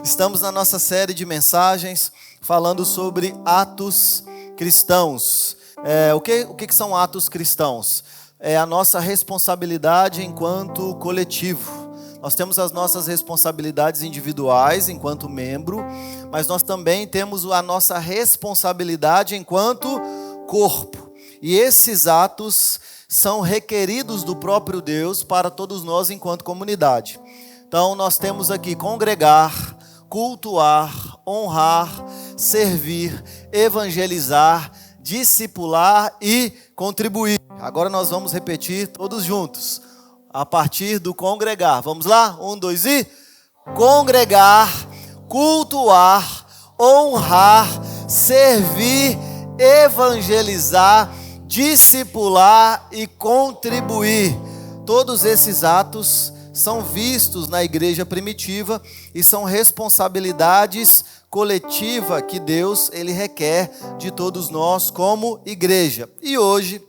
Estamos na nossa série de mensagens falando sobre atos cristãos. O que são atos cristãos? É a nossa responsabilidade enquanto coletivo. Nós temos as nossas responsabilidades individuais enquanto membro, mas nós também temos a nossa responsabilidade enquanto corpo. E esses atos são requeridos do próprio Deus para todos nós enquanto comunidade. Então nós temos aqui congregar, cultuar, honrar, servir, evangelizar, discipular e contribuir. Agora nós vamos repetir todos juntos, a partir do congregar. Vamos lá? 1, 2 e... Congregar, cultuar, honrar, servir, evangelizar, discipular e contribuir. Todos esses atos são vistos na igreja primitiva e são responsabilidades coletivas que Deus ele requer de todos nós como igreja. E hoje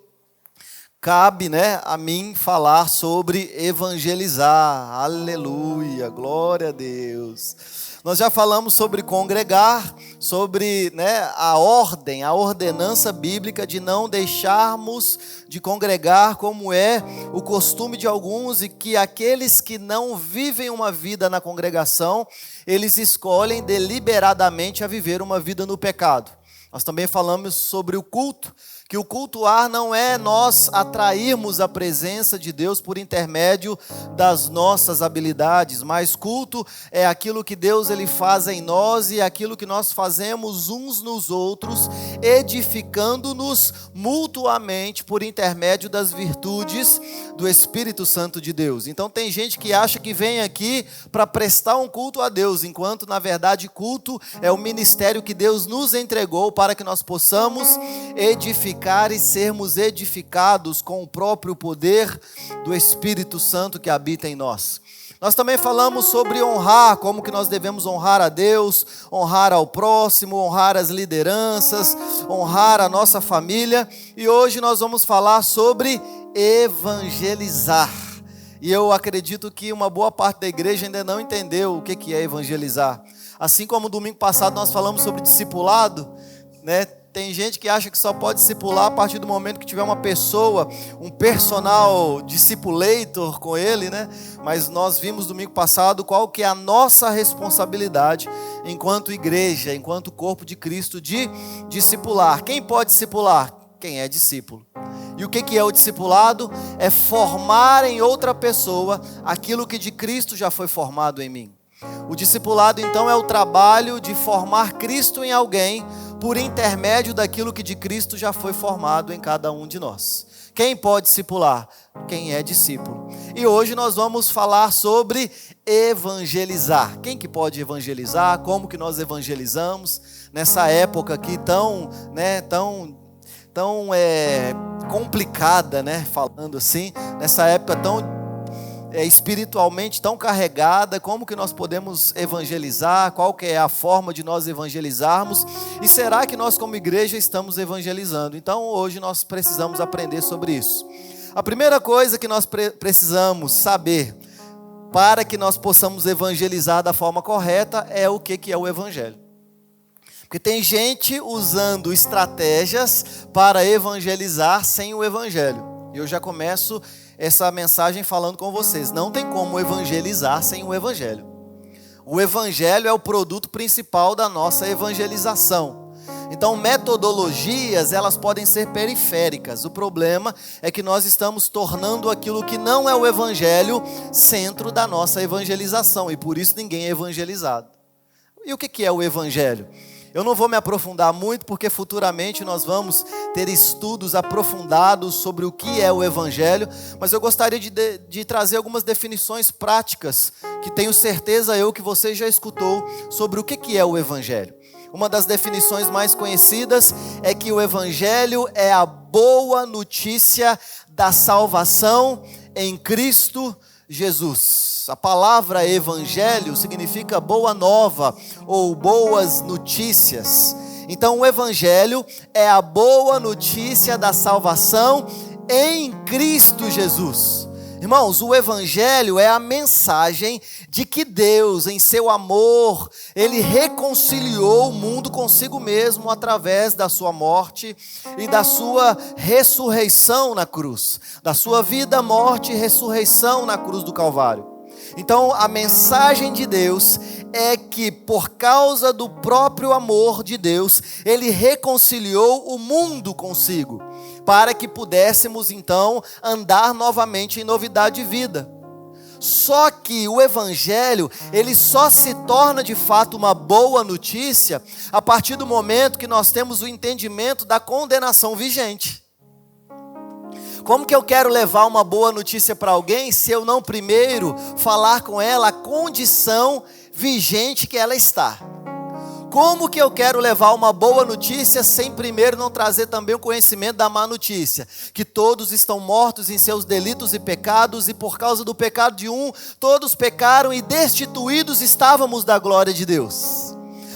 cabe, a mim falar sobre evangelizar. Aleluia, glória a Deus. Nós já falamos sobre congregar, sobre a ordem, a ordenança bíblica de não deixarmos de congregar como é o costume de alguns, e que aqueles que não vivem uma vida na congregação, eles escolhem deliberadamente a viver uma vida no pecado. Nós também falamos sobre o culto, que o cultuar não é nós atrairmos a presença de Deus por intermédio das nossas habilidades, mas culto é aquilo que Deus ele faz em nós e aquilo que nós fazemos uns nos outros, edificando-nos mutuamente por intermédio das virtudes do Espírito Santo de Deus. Então tem gente que acha que vem aqui para prestar um culto a Deus, enquanto na verdade culto é o ministério que Deus nos entregou para que nós possamos edificar e sermos edificados com o próprio poder do Espírito Santo que habita em nós. Nós também falamos sobre honrar, como que nós devemos honrar a Deus, honrar ao próximo, honrar as lideranças, honrar a nossa família. E hoje nós vamos falar sobre evangelizar. E eu acredito que uma boa parte da igreja ainda não entendeu o que é evangelizar. Assim como domingo passado nós falamos sobre discipulado, Tem gente que acha que só pode discipular a partir do momento que tiver uma pessoa, um personal discipulator com ele, Mas nós vimos domingo passado qual que é a nossa responsabilidade enquanto igreja, enquanto corpo de Cristo, de discipular. Quem pode discipular? Quem é discípulo. E o que é o discipulado? É formar em outra pessoa aquilo que de Cristo já foi formado em mim. O discipulado então é o trabalho de formar Cristo em alguém por intermédio daquilo que de Cristo já foi formado em cada um de nós. Quem pode discipular? Quem é discípulo. E hoje nós vamos falar sobre evangelizar. Quem que pode evangelizar? Como que nós evangelizamos nessa época aqui tão complicada, falando assim, nessa época tão espiritualmente tão carregada, como que nós podemos evangelizar, qual que é a forma de nós evangelizarmos, e será que nós como igreja estamos evangelizando? Então hoje nós precisamos aprender sobre isso. A primeira coisa que nós precisamos saber para que nós possamos evangelizar da forma correta é o que é o evangelho. Porque tem gente usando estratégias para evangelizar sem o evangelho. E eu já começo essa mensagem falando com vocês. Não tem como evangelizar sem o evangelho. O evangelho é o produto principal da nossa evangelização. Então metodologias, elas podem ser periféricas. O problema é que nós estamos tornando aquilo que não é o evangelho centro da nossa evangelização. E por isso ninguém é evangelizado. E o que é o evangelho? Eu não vou me aprofundar muito, porque futuramente nós vamos ter estudos aprofundados sobre o que é o Evangelho, mas eu gostaria de trazer algumas definições práticas, que tenho certeza que você já escutou sobre o que é o Evangelho. Uma das definições mais conhecidas é que o Evangelho é a boa notícia da salvação em Cristo Jesus. A palavra evangelho significa boa nova ou boas notícias. Então o evangelho é a boa notícia da salvação em Cristo Jesus. Irmãos, o Evangelho é a mensagem de que Deus, em seu amor, Ele reconciliou o mundo consigo mesmo através da sua morte e da sua ressurreição na cruz. Da sua vida, morte e ressurreição na cruz do Calvário. Então, a mensagem de Deus é que, por causa do próprio amor de Deus, Ele reconciliou o mundo consigo, para que pudéssemos, então, andar novamente em novidade de vida. Só que o Evangelho, ele só se torna de fato uma boa notícia a partir do momento que nós temos o entendimento da condenação vigente. Como que eu quero levar uma boa notícia para alguém se eu não primeiro falar com ela a condição vigente que ela está? Como que eu quero levar uma boa notícia sem primeiro não trazer também o conhecimento da má notícia? Que todos estão mortos em seus delitos e pecados, e por causa do pecado de um, todos pecaram e destituídos estávamos da glória de Deus.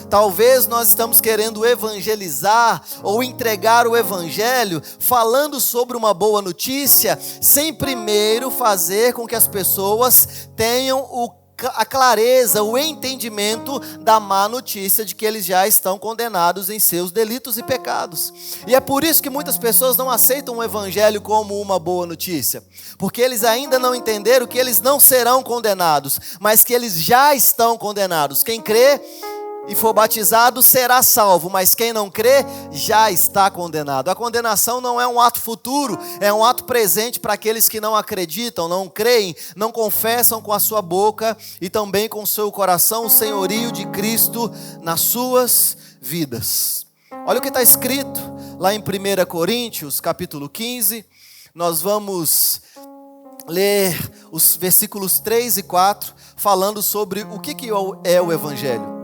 Talvez nós estamos querendo evangelizar ou entregar o evangelho falando sobre uma boa notícia, sem primeiro fazer com que as pessoas tenham a clareza, o entendimento da má notícia de que eles já estão condenados em seus delitos e pecados. E é por isso que muitas pessoas não aceitam o evangelho como uma boa notícia, porque eles ainda não entenderam que eles não serão condenados, mas que eles já estão condenados. Quem crê e for batizado será salvo, mas quem não crê já está condenado. A condenação não é um ato futuro, é um ato presente para aqueles que não acreditam, não creem, não confessam com a sua boca e também com o seu coração o senhorio de Cristo nas suas vidas. Olha o que está escrito lá em 1 Coríntios, capítulo 15, nós vamos ler os versículos 3 e 4, falando sobre o que é o Evangelho.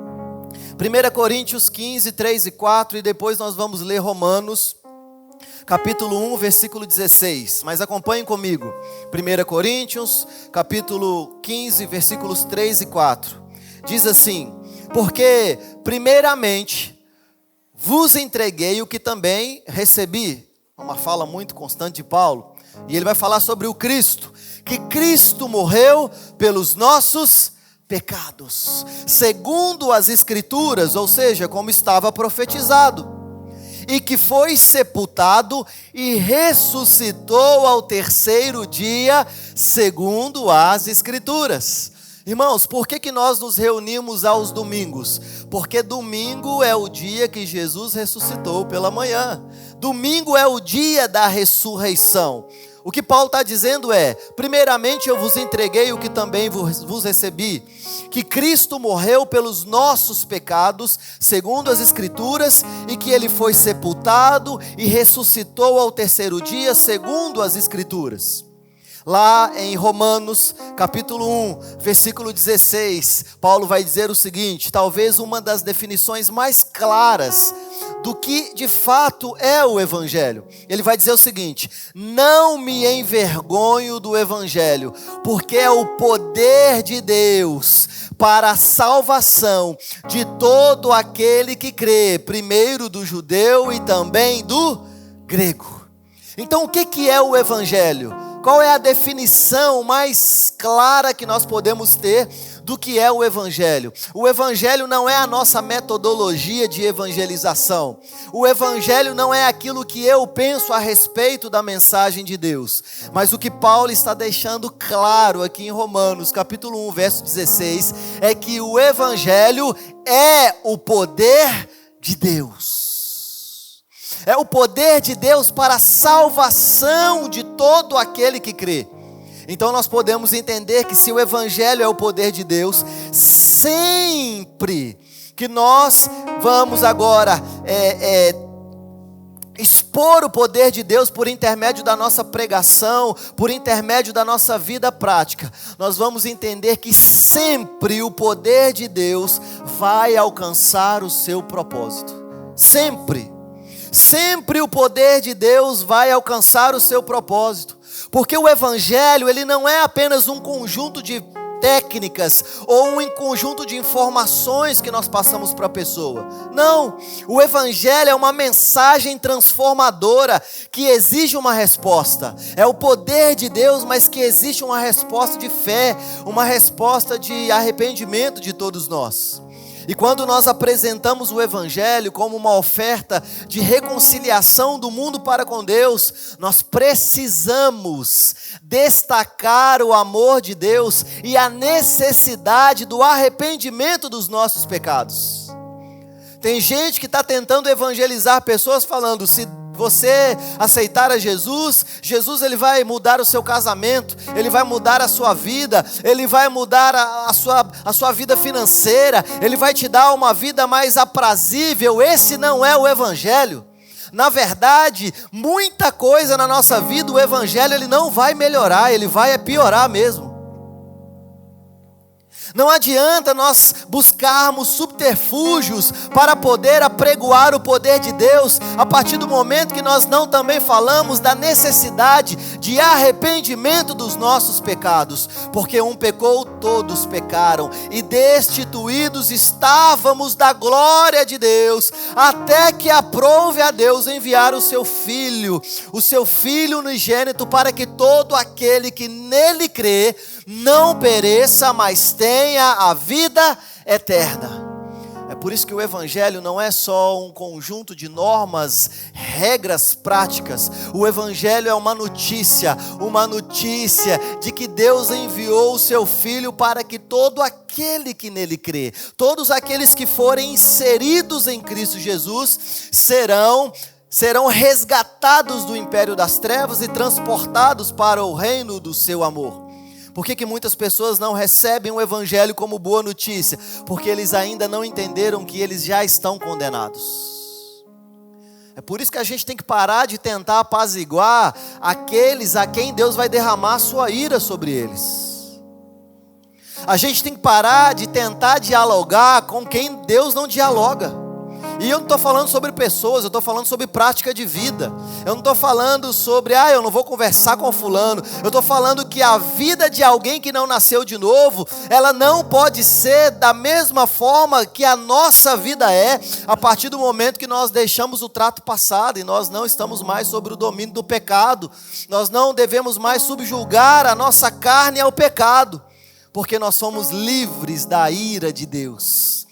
1 Coríntios 15, 3 e 4, e depois nós vamos ler Romanos, capítulo 1, versículo 16. Mas acompanhem comigo. 1 Coríntios, capítulo 15, versículos 3 e 4. Diz assim: porque primeiramente vos entreguei o que também recebi. Uma fala muito constante de Paulo. E ele vai falar sobre o Cristo. Que Cristo morreu pelos nossos pecados, segundo as Escrituras, ou seja, como estava profetizado, e que foi sepultado e ressuscitou ao terceiro dia, segundo as Escrituras. Irmãos, por que nós nos reunimos aos domingos? Porque domingo é o dia que Jesus ressuscitou pela manhã. Domingo é o dia da ressurreição. O que Paulo está dizendo é: primeiramente eu vos entreguei o que também vos recebi, que Cristo morreu pelos nossos pecados, segundo as Escrituras, e que Ele foi sepultado e ressuscitou ao terceiro dia, segundo as Escrituras. Lá em Romanos, capítulo 1, versículo 16, Paulo vai dizer o seguinte, talvez uma das definições mais claras do que de fato é o Evangelho. Ele vai dizer o seguinte: não me envergonho do Evangelho, porque é o poder de Deus para a salvação de todo aquele que crê, primeiro do judeu e também do grego. Então o que é o Evangelho? Qual é a definição mais clara que nós podemos ter do que é o Evangelho? O Evangelho não é a nossa metodologia de evangelização. O Evangelho não é aquilo que eu penso a respeito da mensagem de Deus. Mas o que Paulo está deixando claro aqui em Romanos, capítulo 1, verso 16, é que o Evangelho é o poder de Deus. É o poder de Deus para a salvação de todo aquele que crê. Então nós podemos entender que se o Evangelho é o poder de Deus, sempre que nós vamos agora expor o poder de Deus por intermédio da nossa pregação, por intermédio da nossa vida prática, nós vamos entender que sempre o poder de Deus vai alcançar o seu propósito. Sempre. Sempre o poder de Deus vai alcançar o seu propósito. Porque o Evangelho, ele não é apenas um conjunto de técnicas ou um conjunto de informações que nós passamos para a pessoa. Não, o Evangelho é uma mensagem transformadora que exige uma resposta. É o poder de Deus, mas que existe uma resposta de fé, uma resposta de arrependimento de todos nós. E quando nós apresentamos o Evangelho como uma oferta de reconciliação do mundo para com Deus, nós precisamos destacar o amor de Deus e a necessidade do arrependimento dos nossos pecados. Tem gente que está tentando evangelizar pessoas falando, se você aceitar a Jesus, Jesus ele vai mudar o seu casamento, ele vai mudar a sua vida, ele vai mudar a sua vida financeira, ele vai te dar uma vida mais aprazível. Esse não é o Evangelho. Na verdade, muita coisa na nossa vida, o Evangelho ele não vai melhorar, ele vai piorar mesmo. Não adianta nós buscarmos subterfúgios para poder apregoar o poder de Deus, a partir do momento que nós não também falamos da necessidade de arrependimento dos nossos pecados. Porque um pecou, todos pecaram, e destituídos estávamos da glória de Deus, até que aprouve a Deus enviar o seu Filho unigênito, para que todo aquele que nele crê, não pereça, mas tenha a vida eterna. É por isso que o Evangelho não é só um conjunto de normas, regras práticas. O Evangelho é uma notícia de que Deus enviou o seu Filho para que todo aquele que nele crê, todos aqueles que forem inseridos em Cristo Jesus, serão resgatados do império das trevas e transportados para o reino do seu amor. Por que muitas pessoas não recebem o Evangelho como boa notícia? Porque eles ainda não entenderam que eles já estão condenados. É por isso que a gente tem que parar de tentar apaziguar aqueles a quem Deus vai derramar sua ira sobre eles. A gente tem que parar de tentar dialogar com quem Deus não dialoga. E eu não estou falando sobre pessoas, eu estou falando sobre prática de vida. Eu não estou falando sobre, eu não vou conversar com fulano. Eu estou falando que a vida de alguém que não nasceu de novo, ela não pode ser da mesma forma que a nossa vida é, a partir do momento que nós deixamos o trato passado e nós não estamos mais sobre o domínio do pecado. Nós não devemos mais subjugar a nossa carne ao pecado, porque nós somos livres da ira de Deus.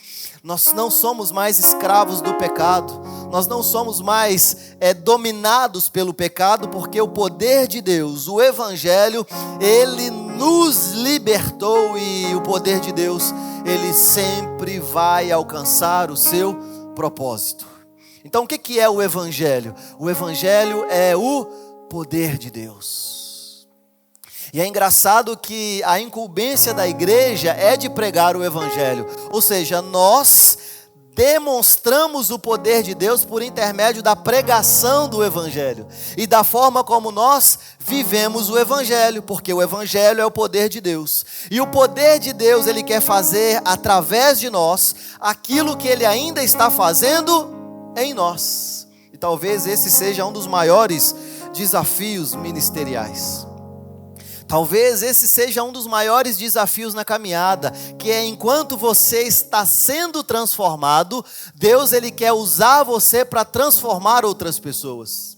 Nós não somos mais escravos do pecado, nós não somos mais dominados pelo pecado, porque o poder de Deus, o Evangelho, ele nos libertou, e o poder de Deus, ele sempre vai alcançar o seu propósito. Então o que é o Evangelho? O Evangelho é o poder de Deus. E é engraçado que a incumbência da igreja é de pregar o Evangelho. Ou seja, nós demonstramos o poder de Deus por intermédio da pregação do Evangelho. E da forma como nós vivemos o Evangelho. Porque o Evangelho é o poder de Deus. E o poder de Deus, ele quer fazer através de nós aquilo que ele ainda está fazendo em nós. E talvez esse seja um dos maiores desafios ministeriais. Talvez esse seja um dos maiores desafios na caminhada, que é enquanto você está sendo transformado, Deus ele quer usar você para transformar outras pessoas.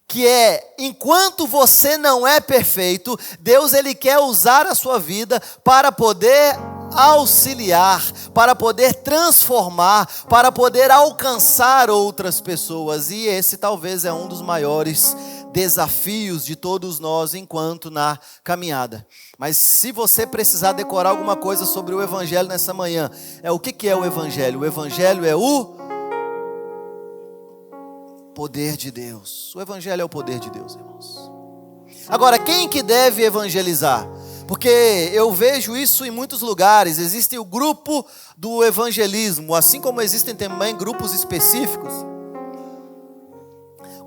Que é, enquanto você não é perfeito, Deus ele quer usar a sua vida para poder auxiliar, para poder transformar, para poder alcançar outras pessoas. E esse talvez é um dos maiores desafios de todos nós enquanto na caminhada. Mas se você precisar decorar alguma coisa sobre o Evangelho nessa manhã, o que é o Evangelho? O Evangelho é o poder de Deus. O Evangelho é o poder de Deus, irmãos. Agora, quem que deve evangelizar? Porque eu vejo isso em muitos lugares. Existe o grupo do evangelismo, assim como existem também grupos específicos.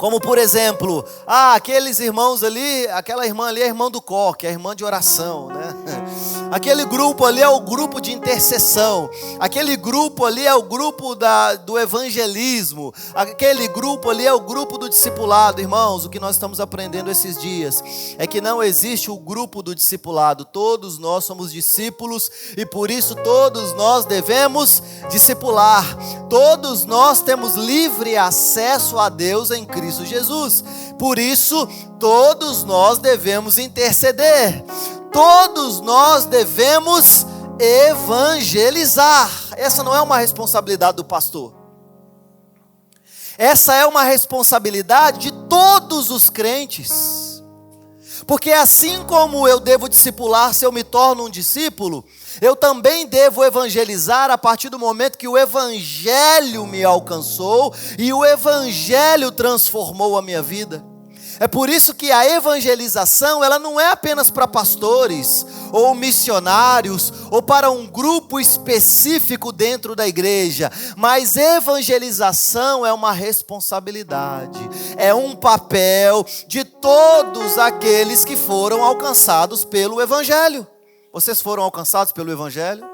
Como por exemplo, aqueles irmãos ali, aquela irmã ali é a irmã do coque, é a irmã de oração, né? Aquele grupo ali é o grupo de intercessão, aquele grupo ali é o grupo do evangelismo, aquele grupo ali é o grupo do discipulado. Irmãos, o que nós estamos aprendendo esses dias é que não existe o grupo do discipulado, todos nós somos discípulos e por isso todos nós devemos discipular, todos nós temos livre acesso a Deus em Cristo Jesus, por isso todos nós devemos interceder, todos nós devemos evangelizar. Essa não é uma responsabilidade do pastor, essa é uma responsabilidade de todos os crentes, porque assim como eu devo discipular se eu me torno um discípulo, eu também devo evangelizar a partir do momento que o evangelho me alcançou e o evangelho transformou a minha vida. É por isso que a evangelização, ela não é apenas para pastores, ou missionários, ou para um grupo específico dentro da igreja, mas evangelização é uma responsabilidade, é um papel de todos aqueles que foram alcançados pelo evangelho. Vocês foram alcançados pelo evangelho?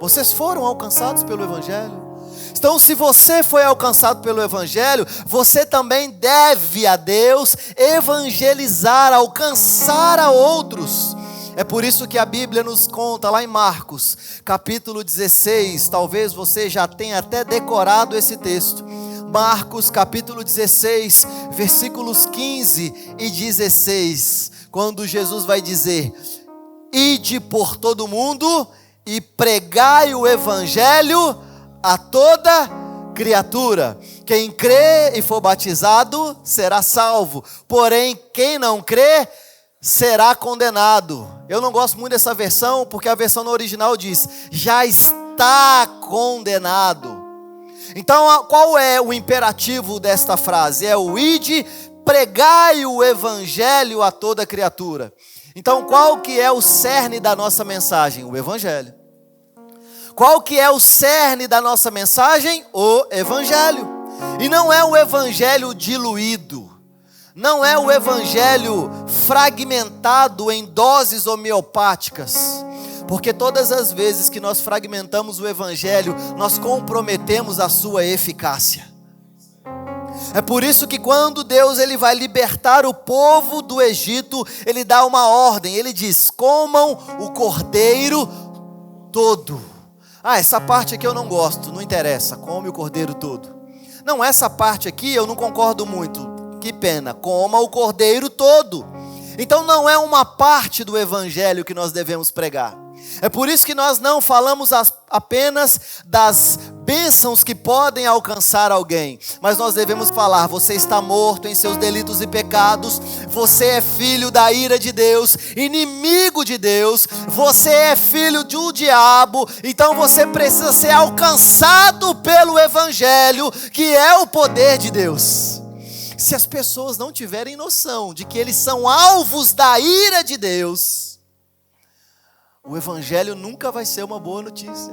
Vocês foram alcançados pelo evangelho? Então, se você foi alcançado pelo evangelho, você também deve a Deus evangelizar, alcançar a outros. É por isso que a Bíblia nos conta lá em Marcos, capítulo 16, talvez você já tenha até decorado esse texto. Marcos, capítulo 16, versículos 15 e 16, quando Jesus vai dizer: ide por todo mundo e pregai o evangelho a toda criatura. Quem crê e for batizado será salvo, porém quem não crê será condenado. Eu não gosto muito dessa versão, porque a versão no original diz: já está condenado. Então qual é o imperativo desta frase? É o ide, pregai o evangelho a toda criatura. Então qual que é o cerne da nossa mensagem? O evangelho. Qual que é o cerne da nossa mensagem? O evangelho. E não é o evangelho diluído, não é o evangelho fragmentado em doses homeopáticas, porque todas as vezes que nós fragmentamos o evangelho, nós comprometemos a sua eficácia. É por isso que quando Deus ele vai libertar o povo do Egito, ele dá uma ordem, ele diz: comam o cordeiro todo. Essa parte aqui eu não gosto, não interessa, come o cordeiro todo. Não, essa parte aqui eu não concordo muito, que pena, coma o cordeiro todo. Então não é uma parte do evangelho que nós devemos pregar. É por isso que nós não falamos apenas das bênçãos que podem alcançar alguém, mas nós devemos falar: você está morto em seus delitos e pecados, você é filho da ira de Deus, inimigo de Deus, você é filho do diabo, então você precisa ser alcançado pelo evangelho, que é o poder de Deus. Se as pessoas não tiverem noção de que eles são alvos da ira de Deus, o evangelho nunca vai ser uma boa notícia.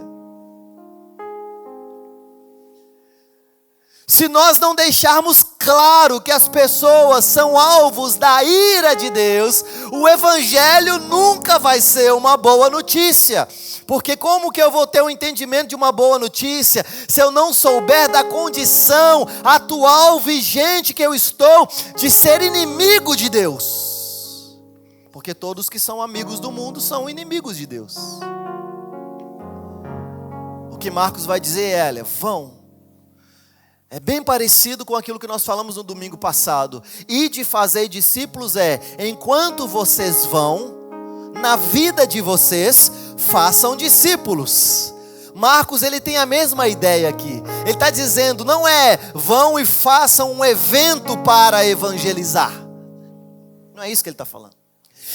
Se nós não deixarmos claro que as pessoas são alvos da ira de Deus, o evangelho nunca vai ser uma boa notícia. Porque como que eu vou ter um entendimento de uma boa notícia se eu não souber da condição atual, vigente que eu estou de ser inimigo de Deus? Porque todos que são amigos do mundo são inimigos de Deus. O que Marcos vai dizer é: olha, vão. É bem parecido com aquilo que nós falamos no domingo passado. Ide fazer discípulos enquanto vocês vão, na vida de vocês, façam discípulos. Marcos ele tem a mesma ideia aqui. Ele está dizendo, não é vão e façam um evento para evangelizar. Não é isso que ele está falando.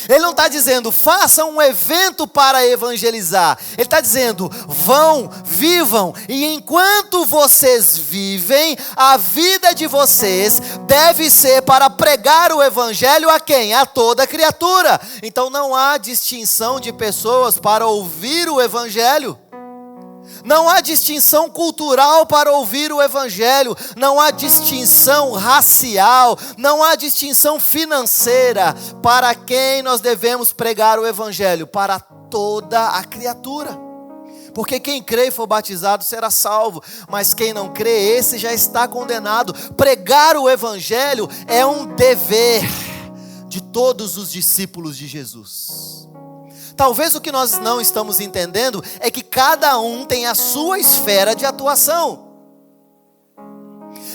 Ele não está dizendo, façam um evento para evangelizar. Ele está dizendo, vão, vivam. E enquanto vocês vivem, a vida de vocês deve ser para pregar o evangelho a quem? A toda criatura. Então não há distinção de pessoas para ouvir o evangelho. Não há distinção cultural para ouvir o Evangelho, não há distinção racial, não há distinção financeira. Para quem nós devemos pregar o Evangelho? Para toda a criatura. Porque quem crê e for batizado será salvo, mas quem não crê, esse já está condenado. Pregar o Evangelho é um dever de todos os discípulos de Jesus. Talvez o que nós não estamos entendendo é que cada um tem a sua esfera de atuação.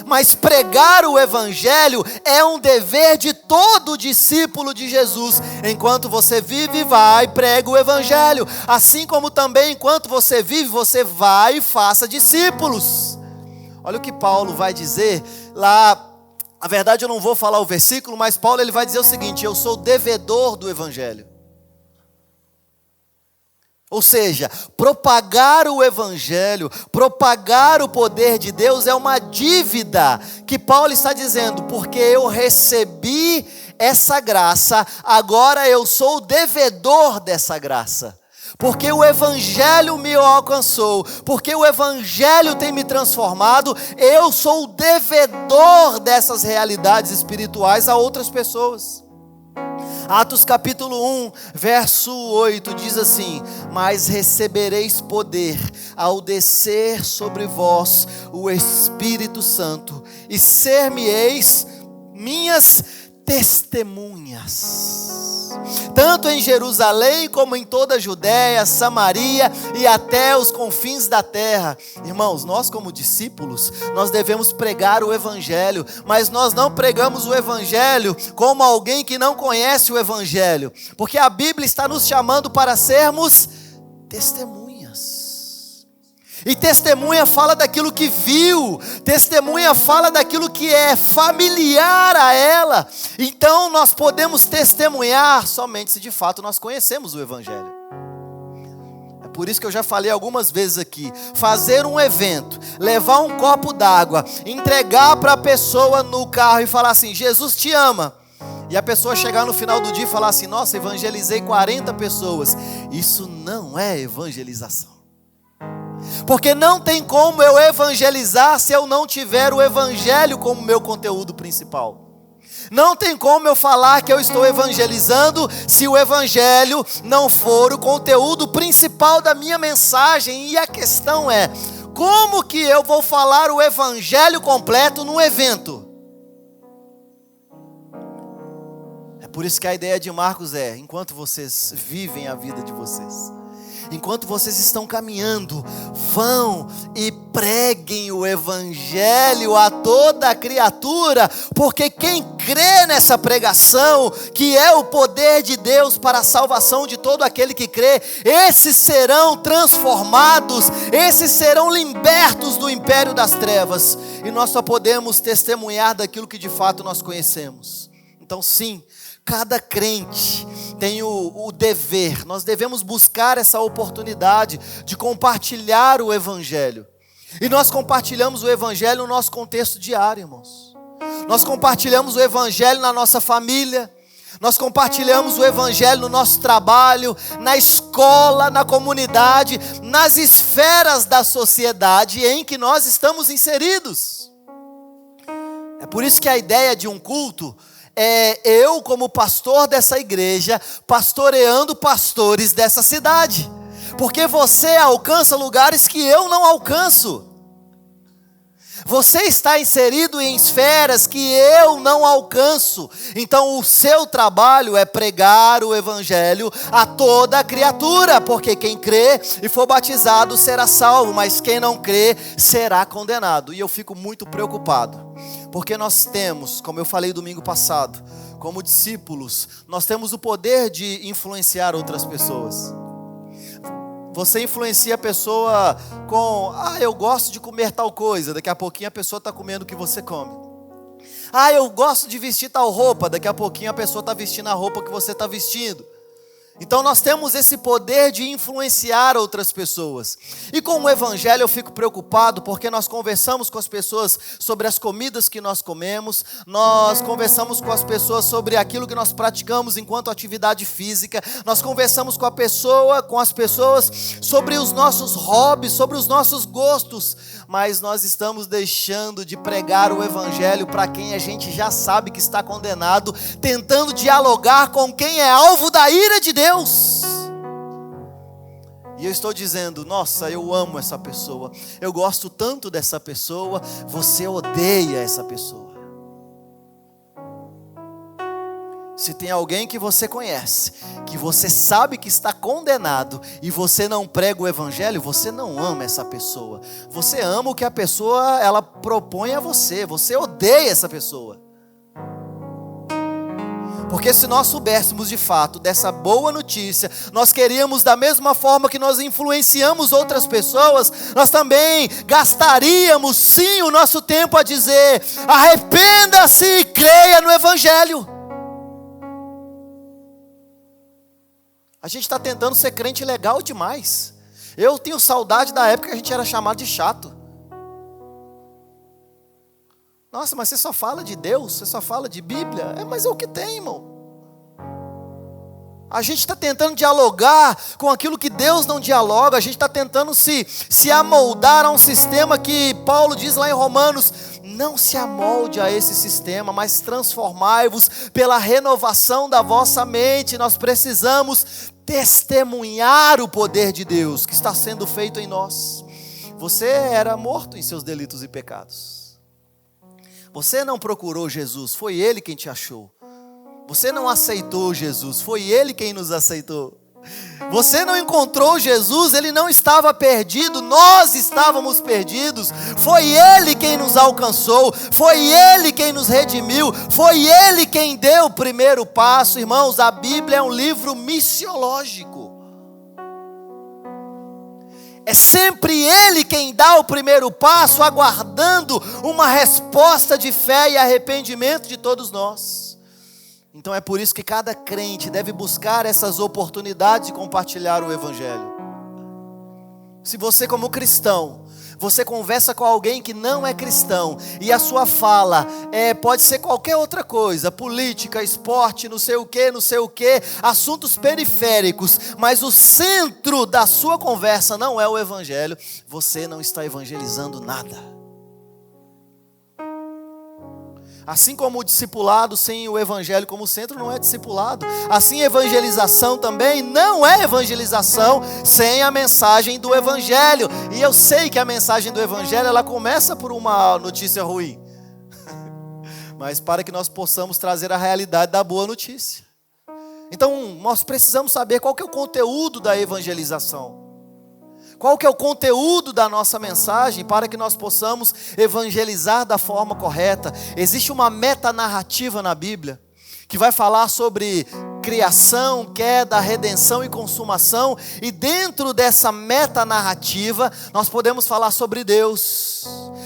Mas pregar o Evangelho é um dever de todo discípulo de Jesus. Enquanto você vive, vai e prega o Evangelho. Assim como também, enquanto você vive, você vai e faça discípulos. Olha o que Paulo vai dizer lá. Na verdade eu não vou falar o versículo, mas Paulo ele vai dizer o seguinte: eu sou devedor do Evangelho. Ou seja, propagar o Evangelho, propagar o poder de Deus é uma dívida que Paulo está dizendo, porque eu recebi essa graça, agora eu sou o devedor dessa graça. Porque o Evangelho me alcançou, porque o Evangelho tem me transformado, eu sou o devedor dessas realidades espirituais a outras pessoas. Atos capítulo 1, verso 8 diz assim: mas recebereis poder ao descer sobre vós o Espírito Santo, e ser-me-eis minhas testemunhas, tanto em Jerusalém como em toda a Judéia, Samaria e até os confins da terra. Irmãos, nós como discípulos, nós devemos pregar o Evangelho, mas nós não pregamos o Evangelho como alguém que não conhece o Evangelho, porque a Bíblia está nos chamando para sermos testemunhas. E testemunha fala daquilo que viu, testemunha fala daquilo que é familiar a ela. Então nós podemos testemunhar somente se de fato nós conhecemos o Evangelho. É por isso que eu já falei algumas vezes aqui: fazer um evento, levar um copo d'água, entregar para a pessoa no carro e falar assim: Jesus te ama. E a pessoa chegar no final do dia e falar assim: nossa, evangelizei 40 pessoas. Isso não é evangelização. Porque não tem como eu evangelizar se eu não tiver o Evangelho como meu conteúdo principal. Não tem como eu falar que eu estou evangelizando se o Evangelho não for o conteúdo principal da minha mensagem. E a questão é: como que eu vou falar o Evangelho completo num evento? É por isso que a ideia de Marcos é: enquanto vocês vivem a vida de vocês, enquanto vocês estão caminhando, vão e preguem o Evangelho a toda a criatura, porque quem crê nessa pregação, que é o poder de Deus para a salvação de todo aquele que crê, esses serão transformados, esses serão libertos do império das trevas, e nós só podemos testemunhar daquilo que de fato nós conhecemos. Então sim, cada crente tem o dever, nós devemos buscar essa oportunidade de compartilhar o Evangelho. E nós compartilhamos o Evangelho no nosso contexto diário, irmãos. Nós compartilhamos o Evangelho na nossa família, nós compartilhamos o Evangelho no nosso trabalho, na escola, na comunidade, nas esferas da sociedade em que nós estamos inseridos. É por isso que a ideia de um culto é eu, como pastor dessa igreja, pastoreando pastores dessa cidade. Porque você alcança lugares que eu não alcanço. Você está inserido em esferas que eu não alcanço. Então o seu trabalho é pregar o Evangelho a toda a criatura. Porque quem crê e for batizado será salvo, mas quem não crê será condenado. E eu fico muito preocupado, porque nós temos, como eu falei domingo passado, como discípulos, nós temos o poder de influenciar outras pessoas. Você influencia a pessoa com: eu gosto de comer tal coisa. Daqui a pouquinho a pessoa está comendo o que você come. Eu gosto de vestir tal roupa. Daqui a pouquinho a pessoa está vestindo a roupa que você está vestindo. Então nós temos esse poder de influenciar outras pessoas. E com o evangelho eu fico preocupado porque nós conversamos com as pessoas sobre as comidas que nós comemos, nós conversamos com as pessoas sobre aquilo que nós praticamos enquanto atividade física, nós conversamos com as pessoas sobre os nossos hobbies, sobre os nossos gostos, mas nós estamos deixando de pregar o evangelho para quem a gente já sabe que está condenado, tentando dialogar com quem é alvo da ira de Deus. E eu estou dizendo, nossa, eu amo essa pessoa, eu gosto tanto dessa pessoa, você odeia essa pessoa. Se tem alguém que você conhece, que você sabe que está condenado, e você não prega o evangelho, você não ama essa pessoa. Você ama o que a pessoa ela propõe a você, você odeia essa pessoa. Porque se nós soubéssemos de fato dessa boa notícia, nós queríamos da mesma forma que nós influenciamos outras pessoas, nós também gastaríamos sim o nosso tempo a dizer, arrependa-se e creia no evangelho. A gente está tentando ser crente legal demais. Eu tenho saudade da época que a gente era chamado de chato. Nossa, mas você só fala de Deus, você só fala de Bíblia. Mas é o que tem, irmão. A gente está tentando dialogar com aquilo que Deus não dialoga. A gente está tentando se amoldar a um sistema que Paulo diz lá em Romanos: não se amolde a esse sistema, mas transformai-vos pela renovação da vossa mente. Nós precisamos testemunhar o poder de Deus que está sendo feito em nós. Você era morto em seus delitos e pecados. Você não procurou Jesus, foi Ele quem te achou. Você não aceitou Jesus, foi Ele quem nos aceitou. Você não encontrou Jesus, Ele não estava perdido, nós estávamos perdidos. Foi Ele quem nos alcançou, foi Ele quem nos redimiu, foi Ele quem deu o primeiro passo. Irmãos, a Bíblia é um livro missiológico. É sempre Ele quem dá o primeiro passo, aguardando uma resposta de fé e arrependimento de todos nós. Então é por isso que cada crente deve buscar essas oportunidades de compartilhar o evangelho. Se você como cristão, você conversa com alguém que não é cristão, e a sua fala pode ser qualquer outra coisa, política, esporte, não sei o que, assuntos periféricos, mas o centro da sua conversa não é o evangelho, você não está evangelizando nada. Assim como o discipulado sem o evangelho como centro não é discipulado, assim evangelização também não é evangelização sem a mensagem do evangelho. E eu sei que a mensagem do evangelho ela começa por uma notícia ruim, mas para que nós possamos trazer a realidade da boa notícia. Então nós precisamos saber qual que é o conteúdo da evangelização. Qual que é o conteúdo da nossa mensagem para que nós possamos evangelizar da forma correta? Existe uma metanarrativa na Bíblia que vai falar sobre criação, queda, redenção e consumação. E dentro dessa metanarrativa nós podemos falar sobre Deus,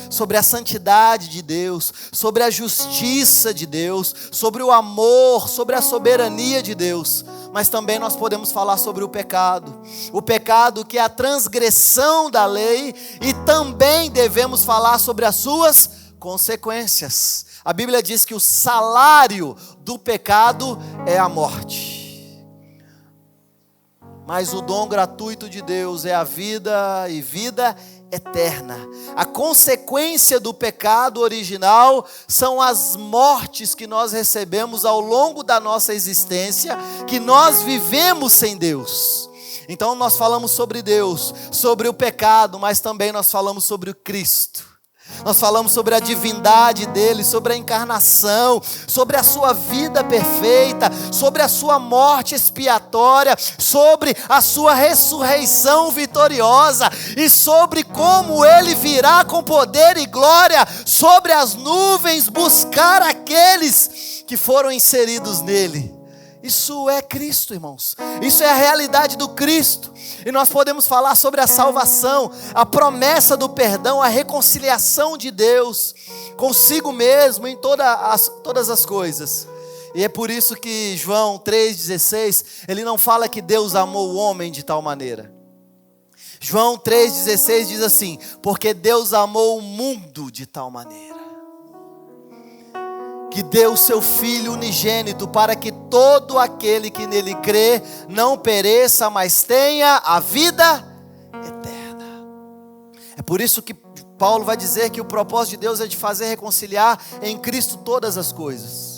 sobre a santidade de Deus, sobre a justiça de Deus, sobre o amor, sobre a soberania de Deus. Mas também nós podemos falar sobre o pecado que é a transgressão da lei, e também devemos falar sobre as suas consequências. A Bíblia diz que o salário do pecado é a morte, mas o dom gratuito de Deus é a vida e vida eterna. A consequência do pecado original são as mortes que nós recebemos ao longo da nossa existência, que nós vivemos sem Deus. Então nós falamos sobre Deus, sobre o pecado, mas também nós falamos sobre o Cristo. Nós falamos sobre a divindade dele, sobre a encarnação, sobre a sua vida perfeita, sobre a sua morte expiatória, sobre a sua ressurreição vitoriosa e sobre como ele virá com poder e glória sobre as nuvens buscar aqueles que foram inseridos nele. Isso é Cristo, irmãos. Isso é a realidade do Cristo. E nós podemos falar sobre a salvação, a promessa do perdão, a reconciliação de Deus consigo mesmo em todas as coisas. E é por isso que João 3,16, ele não fala que Deus amou o homem de tal maneira. João 3,16 diz assim: porque Deus amou o mundo de tal maneira, que deu o seu Filho unigênito, para que todo aquele que nele crê não pereça, mas tenha a vida eterna. É por isso que Paulo vai dizer que o propósito de Deus é de fazer reconciliar em Cristo todas as coisas.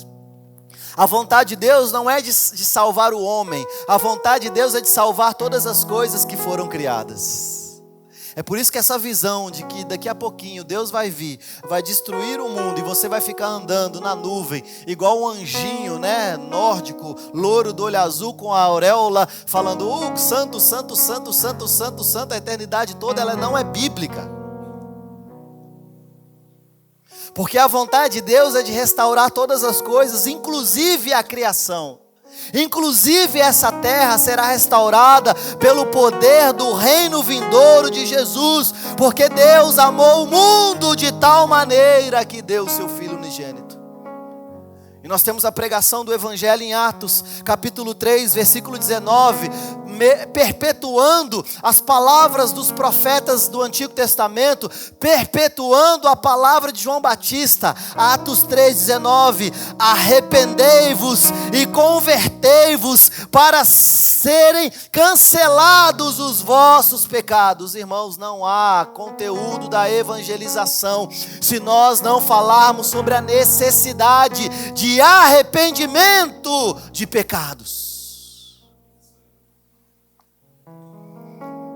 A vontade de Deus não é de salvar o homem, a vontade de Deus é de salvar todas as coisas que foram criadas. É por isso que essa visão de que daqui a pouquinho Deus vai vir, vai destruir o mundo e você vai ficar andando na nuvem, igual um anjinho, né, nórdico, louro do olho azul com a auréola, falando, santo, santo, santo, santo, santo, santo, a eternidade toda, ela não é bíblica. Porque a vontade de Deus é de restaurar todas as coisas, inclusive a criação. Inclusive essa terra será restaurada pelo poder do reino vindouro de Jesus. Porque Deus amou o mundo de tal maneira que deu o seu Filho unigênito. E nós temos a pregação do Evangelho em Atos, capítulo 3, versículo 19, perpetuando as palavras dos profetas do Antigo Testamento, perpetuando a palavra de João Batista. Atos 3, 19, arrependei-vos e convertei-vos para serem cancelados os vossos pecados. Irmãos, não há conteúdo da evangelização se nós não falarmos sobre a necessidade de arrependimento de pecados.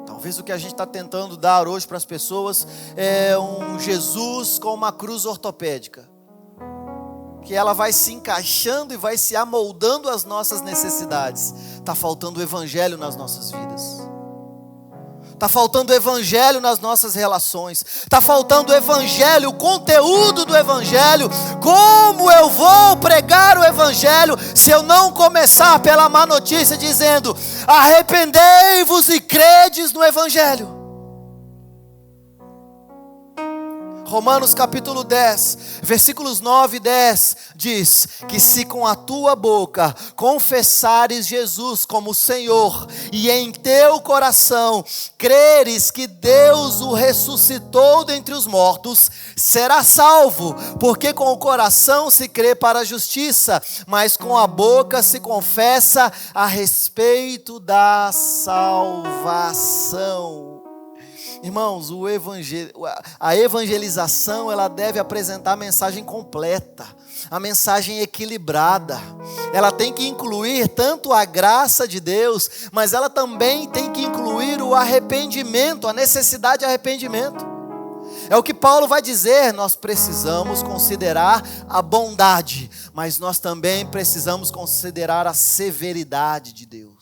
Talvez o que a gente está tentando dar hoje para as pessoas é um Jesus com uma cruz ortopédica, que ela vai se encaixando e vai se amoldando às nossas necessidades. Está faltando o evangelho nas nossas vidas. Está faltando o evangelho nas nossas relações. Está faltando o evangelho, o conteúdo do evangelho. Como eu vou pregar o evangelho se eu não começar pela má notícia dizendo: arrependei-vos e credes no evangelho? Romanos capítulo 10, versículos 9 e 10, diz que se com a tua boca confessares Jesus como Senhor, e em teu coração creres que Deus o ressuscitou dentre os mortos, serás salvo, porque com o coração se crê para a justiça, mas com a boca se confessa a respeito da salvação. Irmãos, a evangelização, ela deve apresentar a mensagem completa, a mensagem equilibrada. Ela tem que incluir tanto a graça de Deus, mas ela também tem que incluir o arrependimento, a necessidade de arrependimento. É o que Paulo vai dizer: nós precisamos considerar a bondade, mas nós também precisamos considerar a severidade de Deus.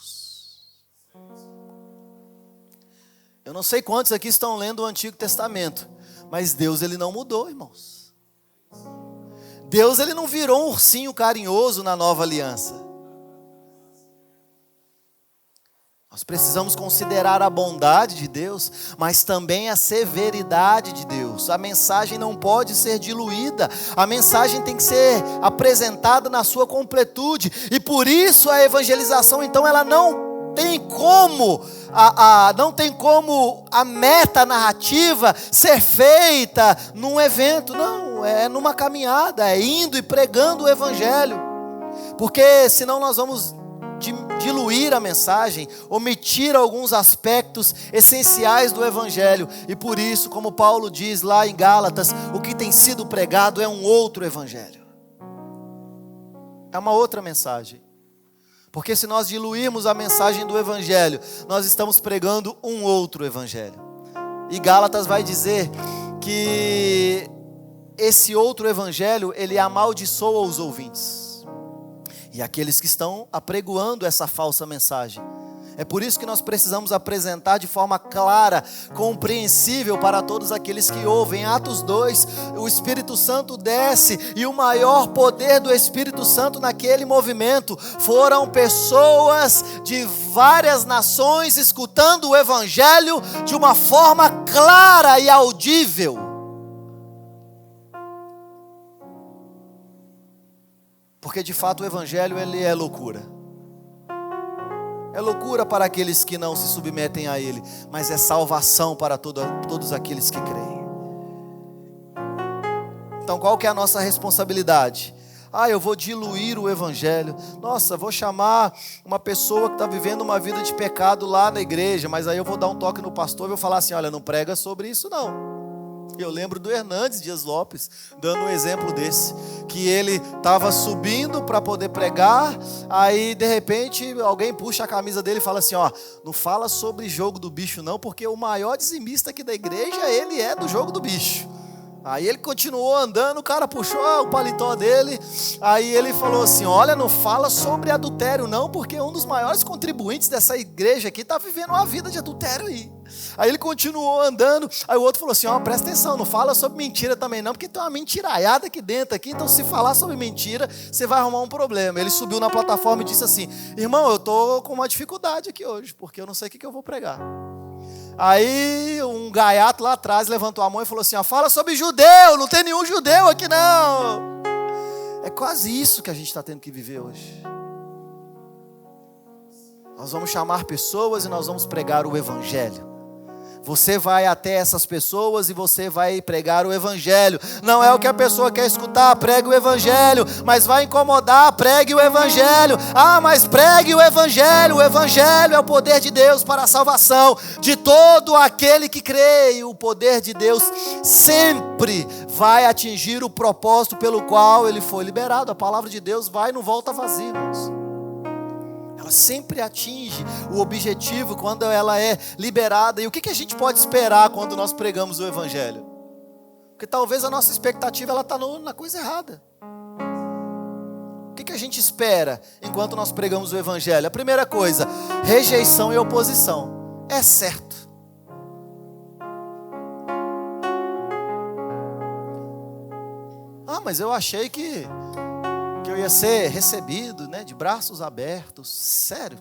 Eu não sei quantos aqui estão lendo o Antigo Testamento, mas Deus, ele não mudou, irmãos. Deus, ele não virou um ursinho carinhoso na nova aliança. Nós precisamos considerar a bondade de Deus, mas também a severidade de Deus. A mensagem não pode ser diluída, a mensagem tem que ser apresentada na sua completude, e por isso a evangelização, então, ela não tem como a meta narrativa ser feita num evento, não, é numa caminhada, é indo e pregando o evangelho, porque senão nós vamos diluir a mensagem, omitir alguns aspectos essenciais do evangelho, e por isso, como Paulo diz lá em Gálatas, o que tem sido pregado é um outro evangelho, é uma outra mensagem. Porque se nós diluirmos a mensagem do evangelho, nós estamos pregando um outro evangelho. E Gálatas vai dizer que esse outro evangelho, ele amaldiçoa os ouvintes e aqueles que estão apregoando essa falsa mensagem. É por isso que nós precisamos apresentar de forma clara, compreensível para todos aqueles que ouvem. Em Atos 2, o Espírito Santo desce, e o maior poder do Espírito Santo naquele movimento foram pessoas de várias nações escutando o evangelho de uma forma clara e audível. porque de fato o evangelho ele é loucura. É loucura para aqueles que não se submetem a ele, mas é salvação para todos aqueles que creem. Então qual que é a nossa responsabilidade? Eu vou diluir o evangelho. Nossa, vou chamar uma pessoa que está vivendo uma vida de pecado lá na igreja, mas aí eu vou dar um toque no pastor e vou falar assim, olha, não prega sobre isso não. Eu lembro do Hernandes Dias Lopes, dando um exemplo desse, que ele estava subindo para poder pregar, aí de repente alguém puxa a camisa dele e fala assim, não fala sobre jogo do bicho não, porque o maior dizimista aqui da igreja, ele é do jogo do bicho. Aí ele continuou andando, o cara puxou o paletó dele, aí ele falou assim, olha, não fala sobre adultério não, porque um dos maiores contribuintes dessa igreja aqui está vivendo uma vida de adultério aí. Aí ele continuou andando, aí o outro falou assim, presta atenção, não fala sobre mentira também não, porque tem uma mentiraiada aqui dentro, então se falar sobre mentira, você vai arrumar um problema. Ele subiu na plataforma e disse assim, irmão, eu estou com uma dificuldade aqui hoje, porque eu não sei o que eu vou pregar. Aí um gaiato lá atrás levantou a mão e falou assim, fala sobre judeu, não tem nenhum judeu aqui não. É quase isso que a gente está tendo que viver hoje. Nós vamos chamar pessoas e nós vamos pregar o evangelho. Você vai até essas pessoas e você vai pregar o evangelho. Não é o que a pessoa quer escutar, pregue o evangelho. Mas vai incomodar, pregue o evangelho. Mas pregue o evangelho. O evangelho é o poder de Deus para a salvação de todo aquele que crê. E o poder de Deus sempre vai atingir o propósito pelo qual ele foi liberado. A palavra de Deus vai e não volta vazia, irmãos. Ela sempre atinge o objetivo quando ela é liberada. E o que a gente pode esperar quando nós pregamos o evangelho? Porque talvez a nossa expectativa está na coisa errada. O que a gente espera enquanto nós pregamos o evangelho? A primeira coisa, rejeição e oposição. É certo. Mas eu achei que eu ia ser recebido, de braços abertos. Sério?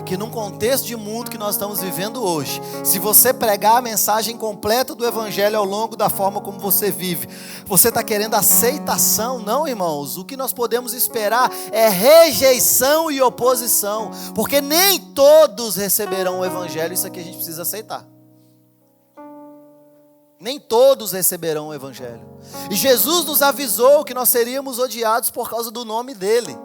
Que num contexto de mundo que nós estamos vivendo hoje, se você pregar a mensagem completa do evangelho ao longo da forma como você vive, você está querendo aceitação? Não, irmãos. O que nós podemos esperar é rejeição e oposição, porque nem todos receberão o evangelho. Isso aqui a gente precisa aceitar. Nem todos receberão o evangelho. E Jesus nos avisou que nós seríamos odiados por causa do nome dele.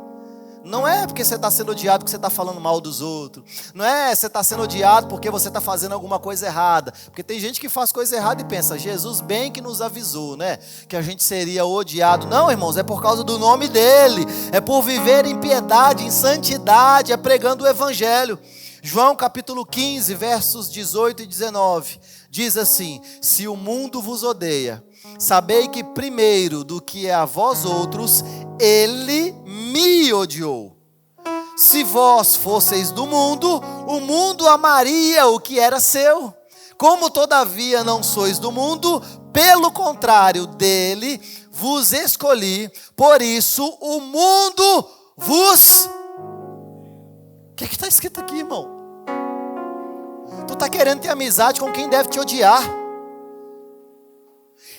Não é porque você está sendo odiado porque você está falando mal dos outros. Não é você está sendo odiado porque você está fazendo alguma coisa errada. Porque tem gente que faz coisa errada e pensa, Jesus bem que nos avisou, que a gente seria odiado. Não, irmãos, é por causa do nome dele. É por viver em piedade, em santidade, é pregando o evangelho. João capítulo 15, versos 18 e 19. Diz assim, se o mundo vos odeia, sabei que primeiro do que é a vós outros, ele me odiou. Se vós fosseis do mundo, o mundo amaria o que era seu. Como todavia não sois do mundo, pelo contrário dele, vos escolhi, por isso o mundo vos... O que está escrito aqui, irmão? Tu está querendo ter amizade com quem deve te odiar.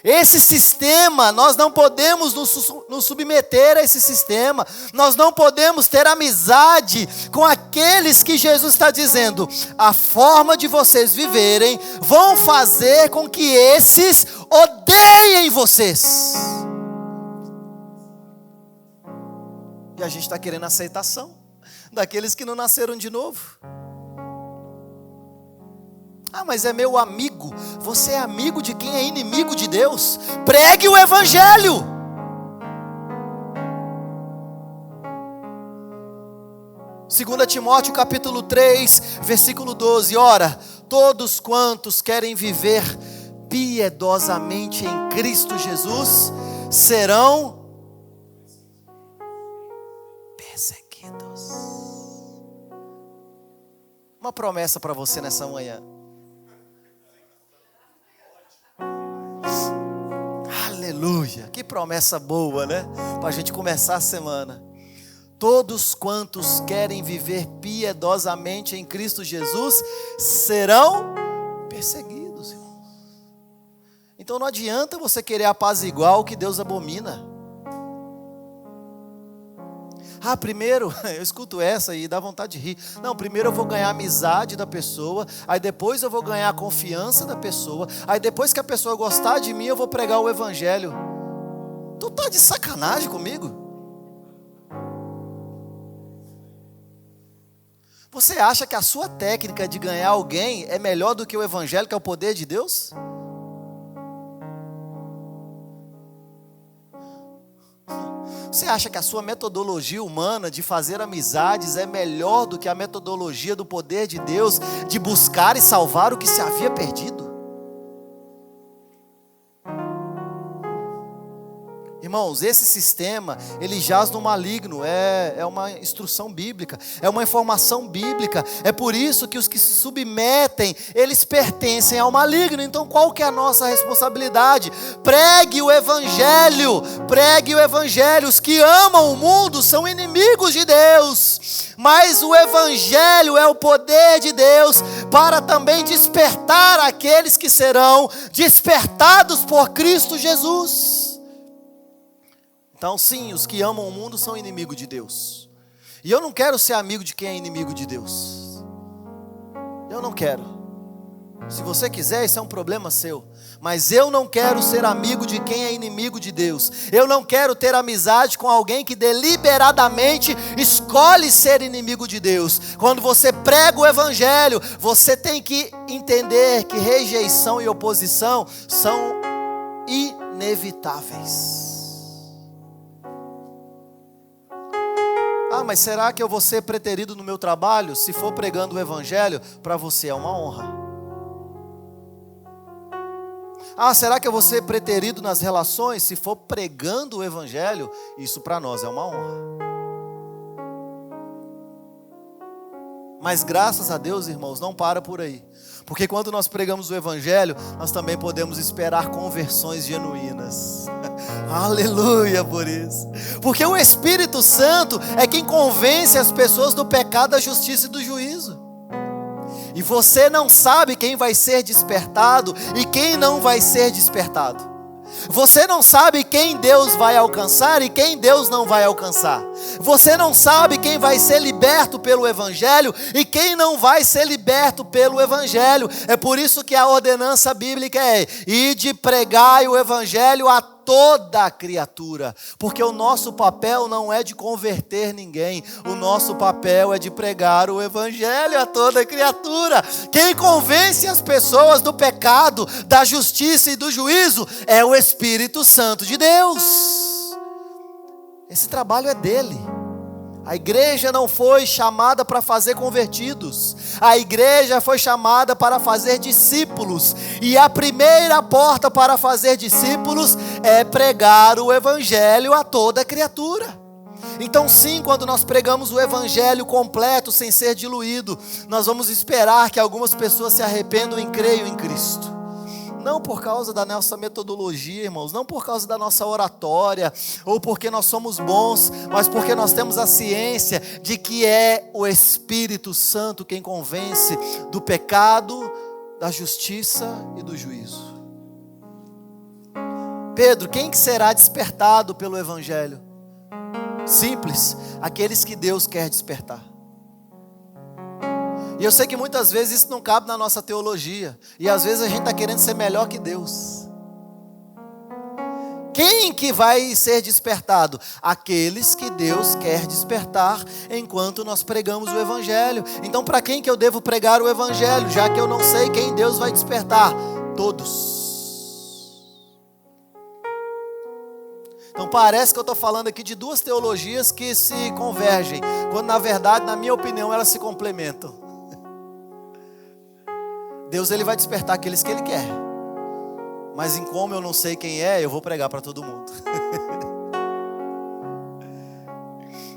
Esse sistema, nós não podemos nos submeter a esse sistema. Nós não podemos ter amizade com aqueles que Jesus está dizendo, a forma de vocês viverem vão fazer com que esses odeiem vocês. E a gente está querendo aceitação daqueles que não nasceram de novo. Mas é meu amigo. Você é amigo de quem é inimigo de Deus? Pregue o evangelho. Segunda Timóteo capítulo 3, versículo 12. Ora, todos quantos querem viver piedosamente em Cristo Jesus serão perseguidos. Uma promessa para você nessa manhã. Aleluia, que promessa boa, para a gente começar a semana. Todos quantos querem viver piedosamente em Cristo Jesus serão perseguidos, irmãos. Então não adianta você querer apaziguar o que Deus abomina. Primeiro, eu escuto essa e dá vontade de rir. Não, primeiro eu vou ganhar a amizade da pessoa, aí depois eu vou ganhar a confiança da pessoa, aí depois que a pessoa gostar de mim, eu vou pregar o evangelho. Tu tá de sacanagem comigo? Você acha que a sua técnica de ganhar alguém é melhor do que o evangelho, que é o poder de Deus? Você acha que a sua metodologia humana de fazer amizades é melhor do que a metodologia do poder de Deus de buscar e salvar o que se havia perdido? Irmãos, esse sistema, ele jaz no maligno, é uma instrução bíblica, é uma informação bíblica, é por isso que os que se submetem, eles pertencem ao maligno. Então qual que é a nossa responsabilidade? Pregue o evangelho, os que amam o mundo são inimigos de Deus, mas o evangelho é o poder de Deus, para também despertar aqueles que serão despertados por Cristo Jesus. Então sim, os que amam o mundo são inimigos de Deus. E eu não quero ser amigo de quem é inimigo de Deus. Eu não quero. Se você quiser, isso é um problema seu. Mas eu não quero ser amigo de quem é inimigo de Deus. Eu não quero ter amizade com alguém que deliberadamente escolhe ser inimigo de Deus. Quando você prega o evangelho, você tem que entender que rejeição e oposição são inevitáveis. Mas será que eu vou ser preterido no meu trabalho? Se for pregando o evangelho, para você é uma honra. Será que eu vou ser preterido nas relações? Se for pregando o evangelho, isso para nós é uma honra. Mas graças a Deus, irmãos, não para por aí. Porque quando nós pregamos o evangelho, nós também podemos esperar conversões genuínas. Aleluia por isso. Porque o Espírito Santo é quem convence as pessoas do pecado, da justiça e do juízo. E você não sabe quem vai ser despertado e quem não vai ser despertado. Você não sabe quem Deus vai alcançar e quem Deus não vai alcançar. Você não sabe quem vai ser liberto pelo evangelho e quem não vai ser liberto pelo evangelho. É por isso que a ordenança bíblica é: ide pregai o evangelho a toda a criatura, porque o nosso papel não é de converter ninguém, o nosso papel é de pregar o evangelho a toda a criatura. Quem convence as pessoas do pecado, da justiça e do juízo é o Espírito Santo de Deus. Esse trabalho é dele. A igreja não foi chamada para fazer convertidos. A igreja foi chamada para fazer discípulos. E a primeira porta para fazer discípulos é pregar o evangelho a toda criatura. Então sim, quando nós pregamos o evangelho completo, sem ser diluído, nós vamos esperar que algumas pessoas se arrependam e creiam em Cristo. Não por causa da nossa metodologia, irmãos, não por causa da nossa oratória, ou porque nós somos bons, mas porque nós temos a ciência de que é o Espírito Santo quem convence do pecado, da justiça e do juízo. Pedro, quem que será despertado pelo Evangelho? Simples, aqueles que Deus quer despertar. E eu sei que muitas vezes isso não cabe na nossa teologia. E às vezes a gente está querendo ser melhor que Deus. Quem que vai ser despertado? Aqueles que Deus quer despertar enquanto nós pregamos o Evangelho. Então para quem que eu devo pregar o Evangelho? Já que eu não sei quem Deus vai despertar. Todos. Então parece que eu estou falando aqui de duas teologias que se convergem. Quando na verdade, na minha opinião, elas se complementam. Deus ele vai despertar aqueles que Ele quer. Mas em como eu não sei quem é, eu vou pregar para todo mundo.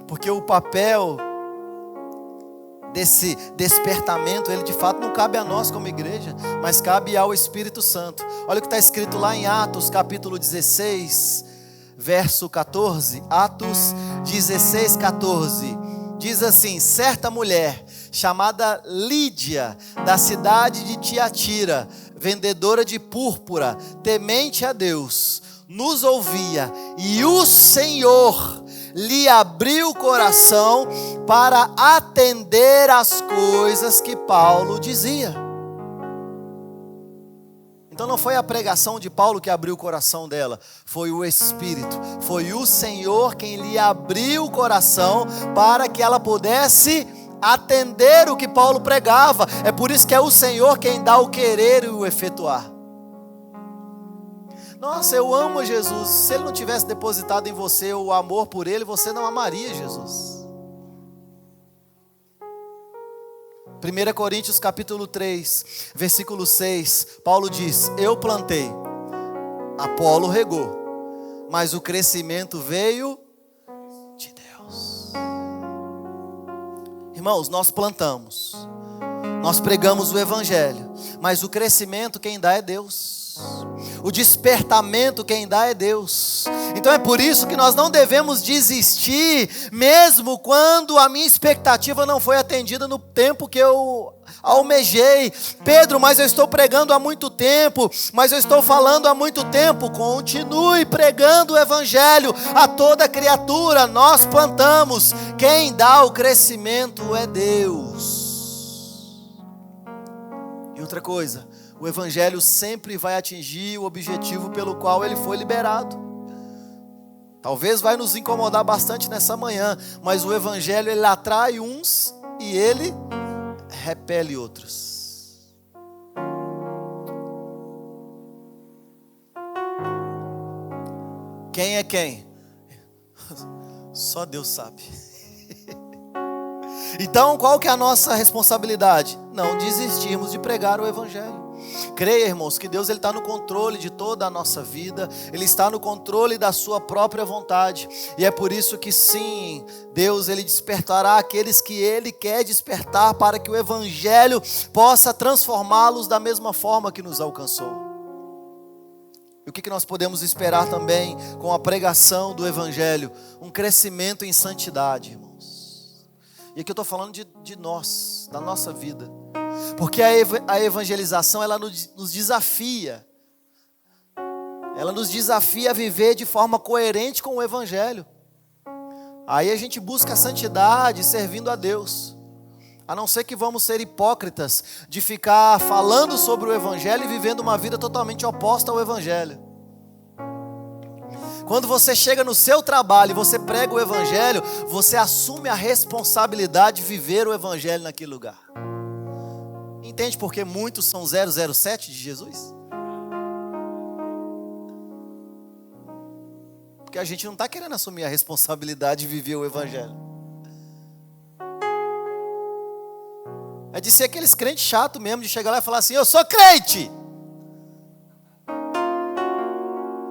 Porque o papel desse despertamento, ele de fato não cabe a nós como igreja, mas cabe ao Espírito Santo. Olha o que está escrito lá em Atos capítulo 16, verso 14. Atos 16, 14. Diz assim: certa mulher chamada Lídia, da cidade de Tiatira, vendedora de púrpura, temente a Deus, nos ouvia, e o Senhor lhe abriu o coração para atender às coisas que Paulo dizia. Então não foi a pregação de Paulo que abriu o coração dela, foi o Espírito, foi o Senhor quem lhe abriu o coração para que ela pudesse atender o que Paulo pregava. É por isso que é o Senhor quem dá o querer e o efetuar. Nossa, eu amo Jesus. Se Ele não tivesse depositado em você o amor por Ele, você não amaria Jesus. 1 Coríntios capítulo 3, versículo 6, Paulo diz: eu plantei, Apolo regou, mas o crescimento veio de Deus. Irmãos, nós plantamos, nós pregamos o Evangelho, mas o crescimento quem dá é Deus. O despertamento quem dá é Deus. Então é por isso que nós não devemos desistir, mesmo quando a minha expectativa não foi atendida no tempo que eu almejei. Pedro, mas eu estou pregando há muito tempo, mas eu estou falando há muito tempo. Continue pregando o Evangelho a toda criatura. Nós plantamos, quem dá o crescimento é Deus. E outra coisa, o Evangelho sempre vai atingir o objetivo pelo qual ele foi liberado. Talvez vai nos incomodar bastante nessa manhã, mas o Evangelho ele atrai uns e ele repele outros. Quem é quem? Só Deus sabe. Então, qual que é a nossa responsabilidade? Não desistirmos de pregar o Evangelho. Creia, irmãos, que Deus está no controle de toda a nossa vida. Ele está no controle da sua própria vontade. E é por isso que sim, Deus ele despertará aqueles que Ele quer despertar, para que o Evangelho possa transformá-los da mesma forma que nos alcançou. E o que nós podemos esperar também com a pregação do Evangelho? Um crescimento em santidade, irmãos. E aqui eu estou falando de nós, da nossa vida. Porque a evangelização, ela nos desafia. Ela nos desafia a viver de forma coerente com o Evangelho. Aí a gente busca a santidade servindo a Deus. A não ser que vamos ser hipócritas de ficar falando sobre o Evangelho e vivendo uma vida totalmente oposta ao Evangelho. Quando você chega no seu trabalho e você prega o Evangelho, você assume a responsabilidade de viver o Evangelho naquele lugar. Entende por que muitos são 007 de Jesus? Porque a gente não está querendo assumir a responsabilidade de viver o Evangelho. É de ser aqueles crentes chatos mesmo, de chegar lá e falar assim: eu sou crente.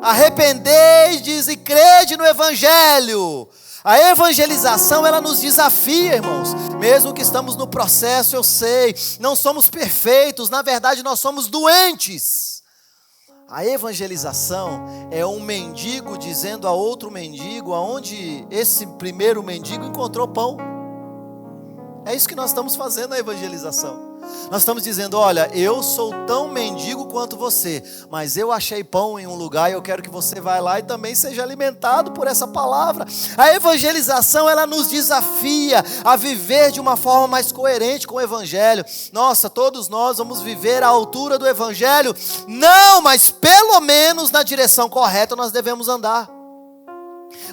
Arrependei-vos e crede no Evangelho. A evangelização, ela nos desafia, irmãos. Mesmo que estamos no processo, eu sei, não somos perfeitos, na verdade nós somos doentes. A evangelização é um mendigo dizendo a outro mendigo aonde esse primeiro mendigo encontrou pão. É isso que nós estamos fazendo na evangelização. Nós estamos dizendo: olha, eu sou tão mendigo quanto você, mas eu achei pão em um lugar e eu quero que você vá lá e também seja alimentado por essa palavra. A evangelização, ela nos desafia a viver de uma forma mais coerente com o Evangelho. Nossa, todos nós vamos viver à altura do Evangelho? Não, mas pelo menos na direção correta nós devemos andar.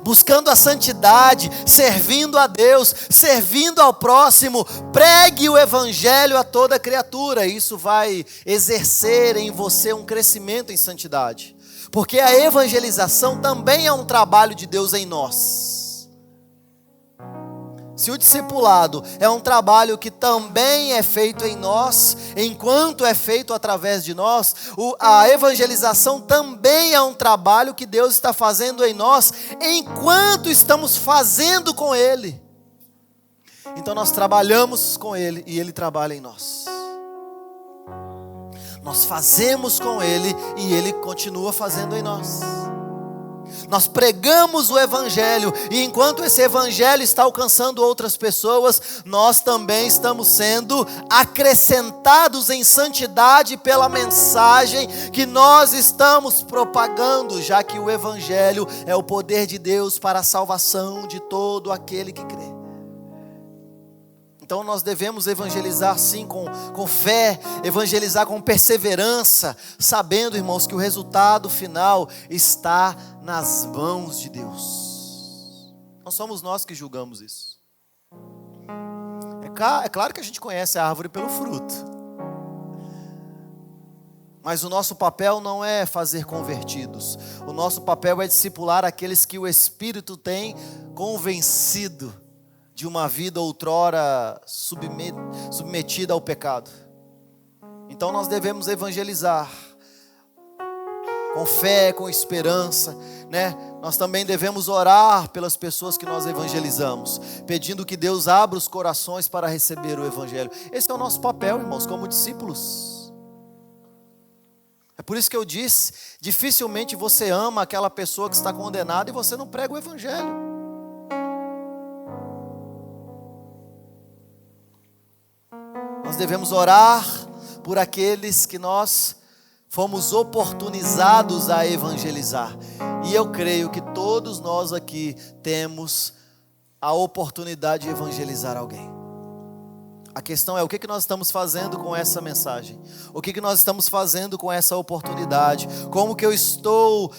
Buscando a santidade, servindo a Deus, servindo ao próximo. Pregue o Evangelho a toda criatura. Isso vai exercer em você um crescimento em santidade. Porque a evangelização também é um trabalho de Deus em nós. Se o discipulado é um trabalho que também é feito em nós, enquanto é feito através de nós, a evangelização também é um trabalho que Deus está fazendo em nós, enquanto estamos fazendo com Ele. Então nós trabalhamos com Ele e Ele trabalha em nós. Nós fazemos com Ele e Ele continua fazendo em nós. Nós pregamos o Evangelho, e enquanto esse Evangelho está alcançando outras pessoas, nós também estamos sendo acrescentados em santidade pela mensagem que nós estamos propagando, já que o Evangelho é o poder de Deus para a salvação de todo aquele que crê. Então nós devemos evangelizar sim com fé, evangelizar com perseverança, sabendo, irmãos, que o resultado final está nas mãos de Deus. Não somos nós que julgamos isso. É claro que a gente conhece a árvore pelo fruto. Mas o nosso papel não é fazer convertidos. O nosso papel é discipular aqueles que o Espírito tem convencido de uma vida outrora submetida ao pecado. Então nós devemos evangelizar com fé, com esperança, né? Nós também devemos orar pelas pessoas que nós evangelizamos, pedindo que Deus abra os corações para receber o Evangelho. Esse é o nosso papel, irmãos, como discípulos. É por isso que eu disse, dificilmente você ama aquela pessoa que está condenada e você não prega o Evangelho. Nós devemos orar por aqueles que nós fomos oportunizados a evangelizar. E eu creio que todos nós aqui temos a oportunidade de evangelizar alguém. A questão é o que nós estamos fazendo com essa mensagem? O que nós estamos fazendo com essa oportunidade? Como que eu estou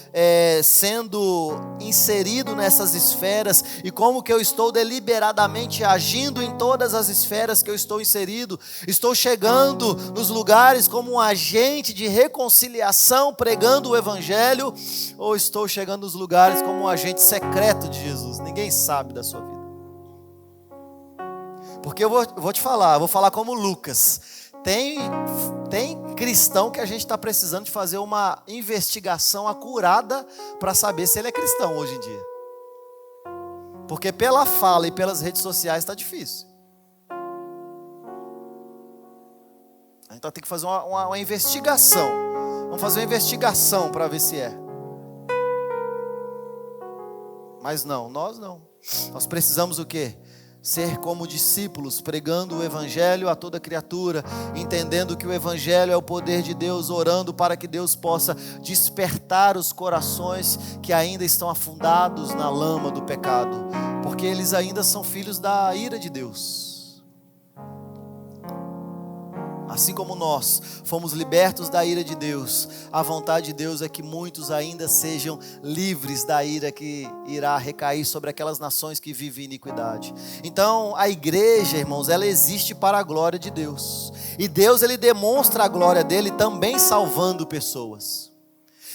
sendo inserido nessas esferas? E como que eu estou deliberadamente agindo em todas as esferas que eu estou inserido? Estou chegando nos lugares como um agente de reconciliação, pregando o Evangelho? Ou estou chegando nos lugares como um agente secreto de Jesus? Ninguém sabe da sua vida. Porque eu vou te falar, vou falar como Lucas. Tem cristão que a gente está precisando de fazer uma investigação acurada para saber se ele é cristão hoje em dia. Porque pela fala e pelas redes sociais está difícil. A gente vai ter que fazer uma investigação. Vamos fazer uma investigação para ver se é. Mas não, nós não. Nós precisamos o quê? Ser como discípulos, pregando o Evangelho a toda criatura, entendendo que o Evangelho é o poder de Deus, orando para que Deus possa despertar os corações que ainda estão afundados na lama do pecado, porque eles ainda são filhos da ira de Deus. Assim como nós fomos libertos da ira de Deus, a vontade de Deus é que muitos ainda sejam livres da ira que irá recair sobre aquelas nações que vivem iniquidade. Então a igreja, irmãos, ela existe para a glória de Deus. E Deus, ele demonstra a glória dele também salvando pessoas.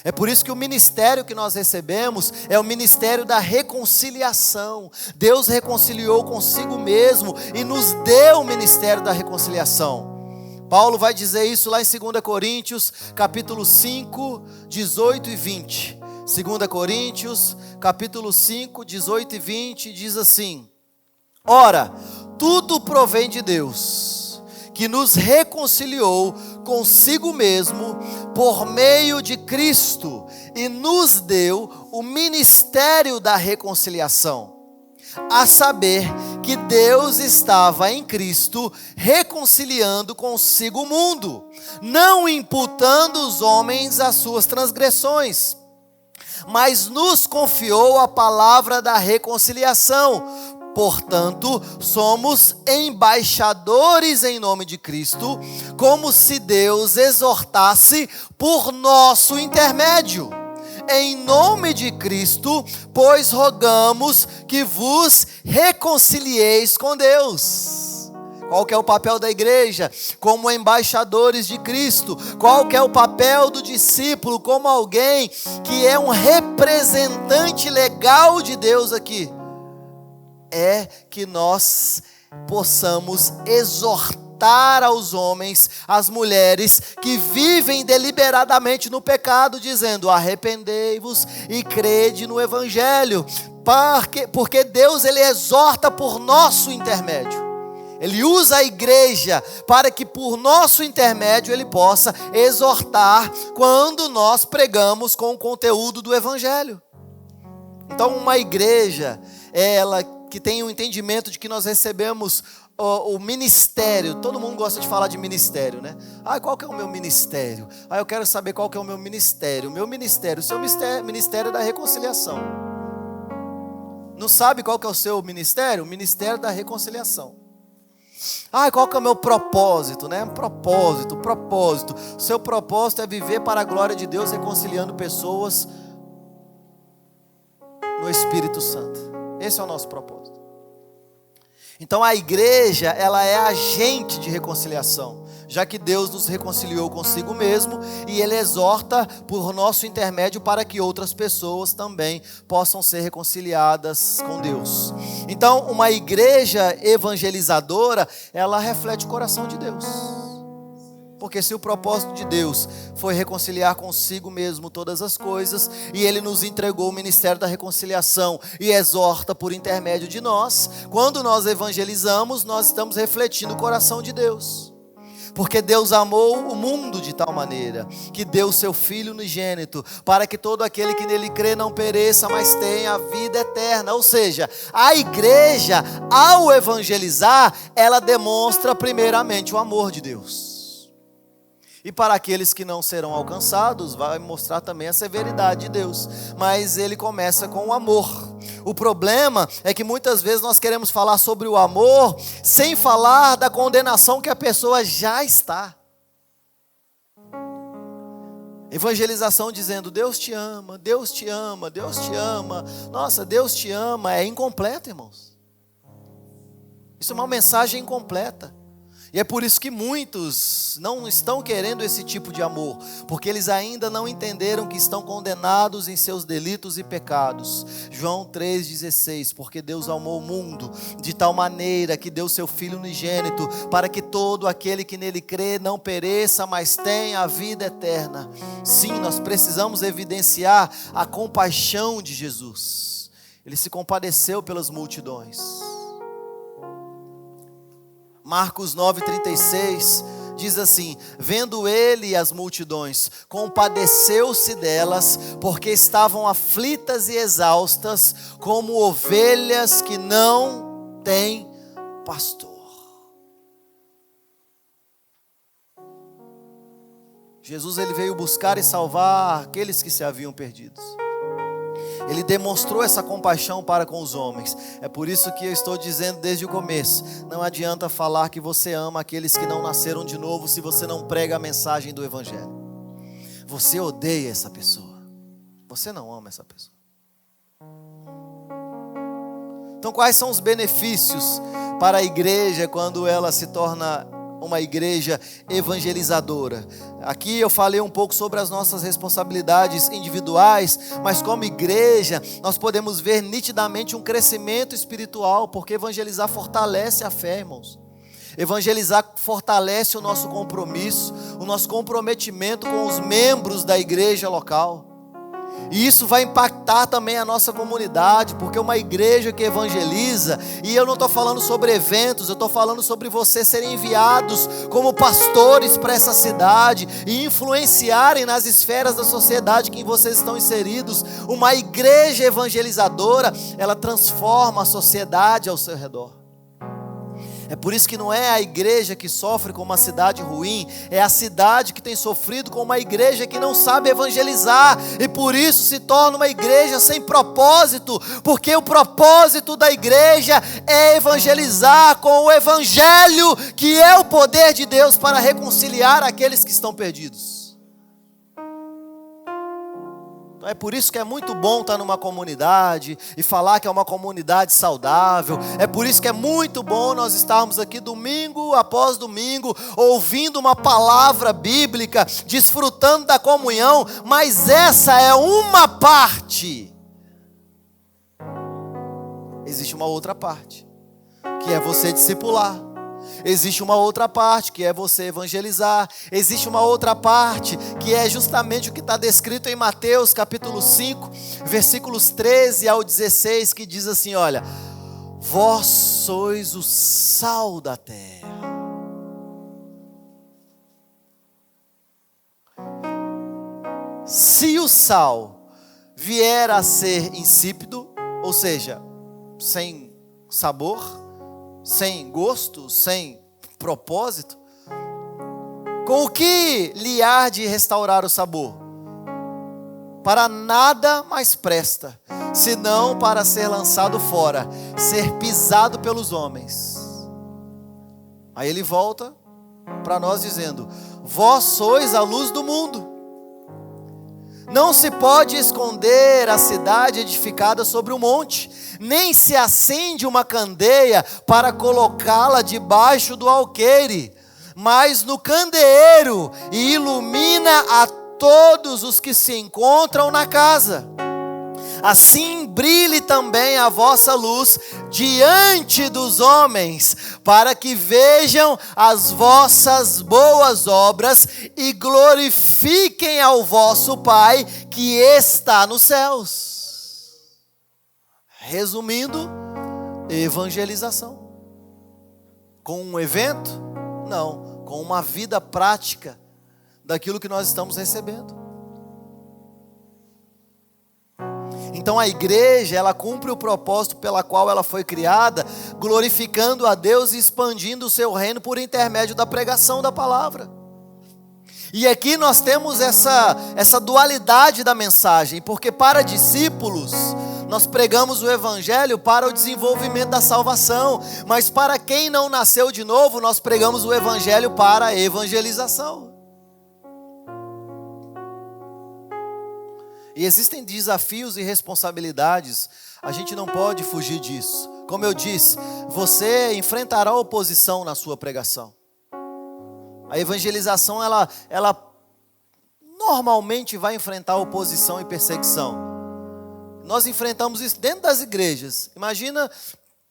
É por isso que o ministério que nós recebemos é o ministério da reconciliação. Deus reconciliou consigo mesmo e nos deu o ministério da reconciliação. Paulo vai dizer isso lá em 2 Coríntios, capítulo 5, 18 e 20. 2 Coríntios, capítulo 5, 18 e 20, diz assim: Ora, tudo provém de Deus, que nos reconciliou consigo mesmo por meio de Cristo e nos deu o ministério da reconciliação. A saber que Deus estava em Cristo reconciliando consigo o mundo, não imputando os homens as suas transgressões, mas nos confiou a palavra da reconciliação. Portanto, somos embaixadores em nome de Cristo, como se Deus exortasse por nosso intermédio. Em nome de Cristo, pois rogamos que vos reconcilieis com Deus. Qual que é o papel da igreja? Como embaixadores de Cristo. Qual que é o papel do discípulo? Como alguém que é um representante legal de Deus aqui. É que nós possamos exortar aos homens, às mulheres que vivem deliberadamente no pecado, dizendo: arrependei-vos e crede no Evangelho, porque Deus, ele exorta por nosso intermédio. Ele usa a igreja para que por nosso intermédio ele possa exortar quando nós pregamos com o conteúdo do Evangelho. Então, uma igreja é ela que tem o entendimento de que nós recebemos o ministério. Todo mundo gosta de falar de ministério, né? Qual que é o meu ministério? Eu quero saber qual que é o meu ministério. O meu ministério, o seu ministério é da reconciliação. Não sabe qual que é o seu ministério? O ministério da reconciliação. Qual que é o meu propósito, né? Propósito. O seu propósito é viver para a glória de Deus, reconciliando pessoas no Espírito Santo. Esse é o nosso propósito. Então a igreja, ela é agente de reconciliação, já que Deus nos reconciliou consigo mesmo e Ele exorta por nosso intermédio para que outras pessoas também possam ser reconciliadas com Deus. Então uma igreja evangelizadora, ela reflete o coração de Deus. Porque se o propósito de Deus foi reconciliar consigo mesmo todas as coisas, e Ele nos entregou o ministério da reconciliação e exorta por intermédio de nós, quando nós evangelizamos, nós estamos refletindo o coração de Deus. Porque Deus amou o mundo de tal maneira, que deu o seu Filho unigênito, para que todo aquele que nele crê não pereça, mas tenha a vida eterna. Ou seja, a igreja, ao evangelizar, ela demonstra primeiramente o amor de Deus. E para aqueles que não serão alcançados, vai mostrar também a severidade de Deus. Mas ele começa com o amor. O problema é que muitas vezes nós queremos falar sobre o amor sem falar da condenação que a pessoa já está. Evangelização dizendo, Deus te ama, Deus te ama, Deus te ama. Nossa, Deus te ama, é incompleto, irmãos. Isso é uma mensagem incompleta. E é por isso que muitos não estão querendo esse tipo de amor, porque eles ainda não entenderam que estão condenados em seus delitos e pecados. João 3,16, porque Deus amou o mundo de tal maneira que deu seu Filho unigênito, para que todo aquele que nele crê não pereça, mas tenha a vida eterna. Sim, nós precisamos evidenciar a compaixão de Jesus. Ele se compadeceu pelas multidões. Marcos 9,36 diz assim: vendo ele as multidões, compadeceu-se delas, porque estavam aflitas e exaustas, como ovelhas que não têm pastor. Jesus, ele veio buscar e salvar aqueles que se haviam perdidos. Ele demonstrou essa compaixão para com os homens. É por isso que eu estou dizendo desde o começo: não adianta falar que você ama aqueles que não nasceram de novo se você não prega a mensagem do Evangelho. Você odeia essa pessoa. Você não ama essa pessoa. Então, quais são os benefícios para a igreja quando ela se torna uma igreja evangelizadora? Aqui eu falei um pouco sobre as nossas responsabilidades individuais, mas como igreja nós podemos ver nitidamente um crescimento espiritual, porque evangelizar fortalece a fé, irmãos. Evangelizar fortalece o nosso compromisso, o nosso comprometimento com os membros da igreja local. E isso vai impactar também a nossa comunidade, porque uma igreja que evangeliza, e eu não estou falando sobre eventos, eu estou falando sobre vocês serem enviados como pastores para essa cidade e influenciarem nas esferas da sociedade em que vocês estão inseridos. Uma igreja evangelizadora, ela transforma a sociedade ao seu redor. É por isso que não é a igreja que sofre com uma cidade ruim, é a cidade que tem sofrido com uma igreja que não sabe evangelizar, e por isso se torna uma igreja sem propósito, porque o propósito da igreja é evangelizar com o evangelho, que é o poder de Deus para reconciliar aqueles que estão perdidos. Então é por isso que é muito bom estar numa comunidade e falar que é uma comunidade saudável. É por isso que é muito bom nós estarmos aqui domingo após domingo, ouvindo uma palavra bíblica, desfrutando da comunhão. Mas essa é uma parte. Existe uma outra parte, que é você discipular. Existe uma outra parte, que é você evangelizar. Existe uma outra parte, que é justamente o que está descrito em Mateus capítulo 5, versículos 13 ao 16, que diz assim: olha, vós sois o sal da terra. Se o sal vier a ser insípido, ou seja, sem sabor, sem gosto, sem propósito, com o que lhe há de restaurar o sabor? Para nada mais presta, senão para ser lançado fora, ser pisado pelos homens. Aí ele volta para nós dizendo: vós sois a luz do mundo. Não se pode esconder a cidade edificada sobre um monte, nem se acende uma candeia para colocá-la debaixo do alqueire, mas no candeeiro, e ilumina a todos os que se encontram na casa. Assim brilhe também a vossa luz diante dos homens, para que vejam as vossas boas obras e glorifiquem ao vosso Pai que está nos céus. Resumindo, evangelização. Com um evento? Não, com uma vida prática daquilo que nós estamos recebendo. Então a igreja, ela cumpre o propósito pela qual ela foi criada, glorificando a Deus e expandindo o seu reino por intermédio da pregação da palavra. E aqui nós temos essa dualidade da mensagem, porque para discípulos, nós pregamos o evangelho para o desenvolvimento da salvação, mas para quem não nasceu de novo, nós pregamos o evangelho para a evangelização. E existem desafios e responsabilidades, a gente não pode fugir disso. Como eu disse, você enfrentará oposição na sua pregação. A evangelização, ela normalmente vai enfrentar oposição e perseguição. Nós enfrentamos isso dentro das igrejas. Imagina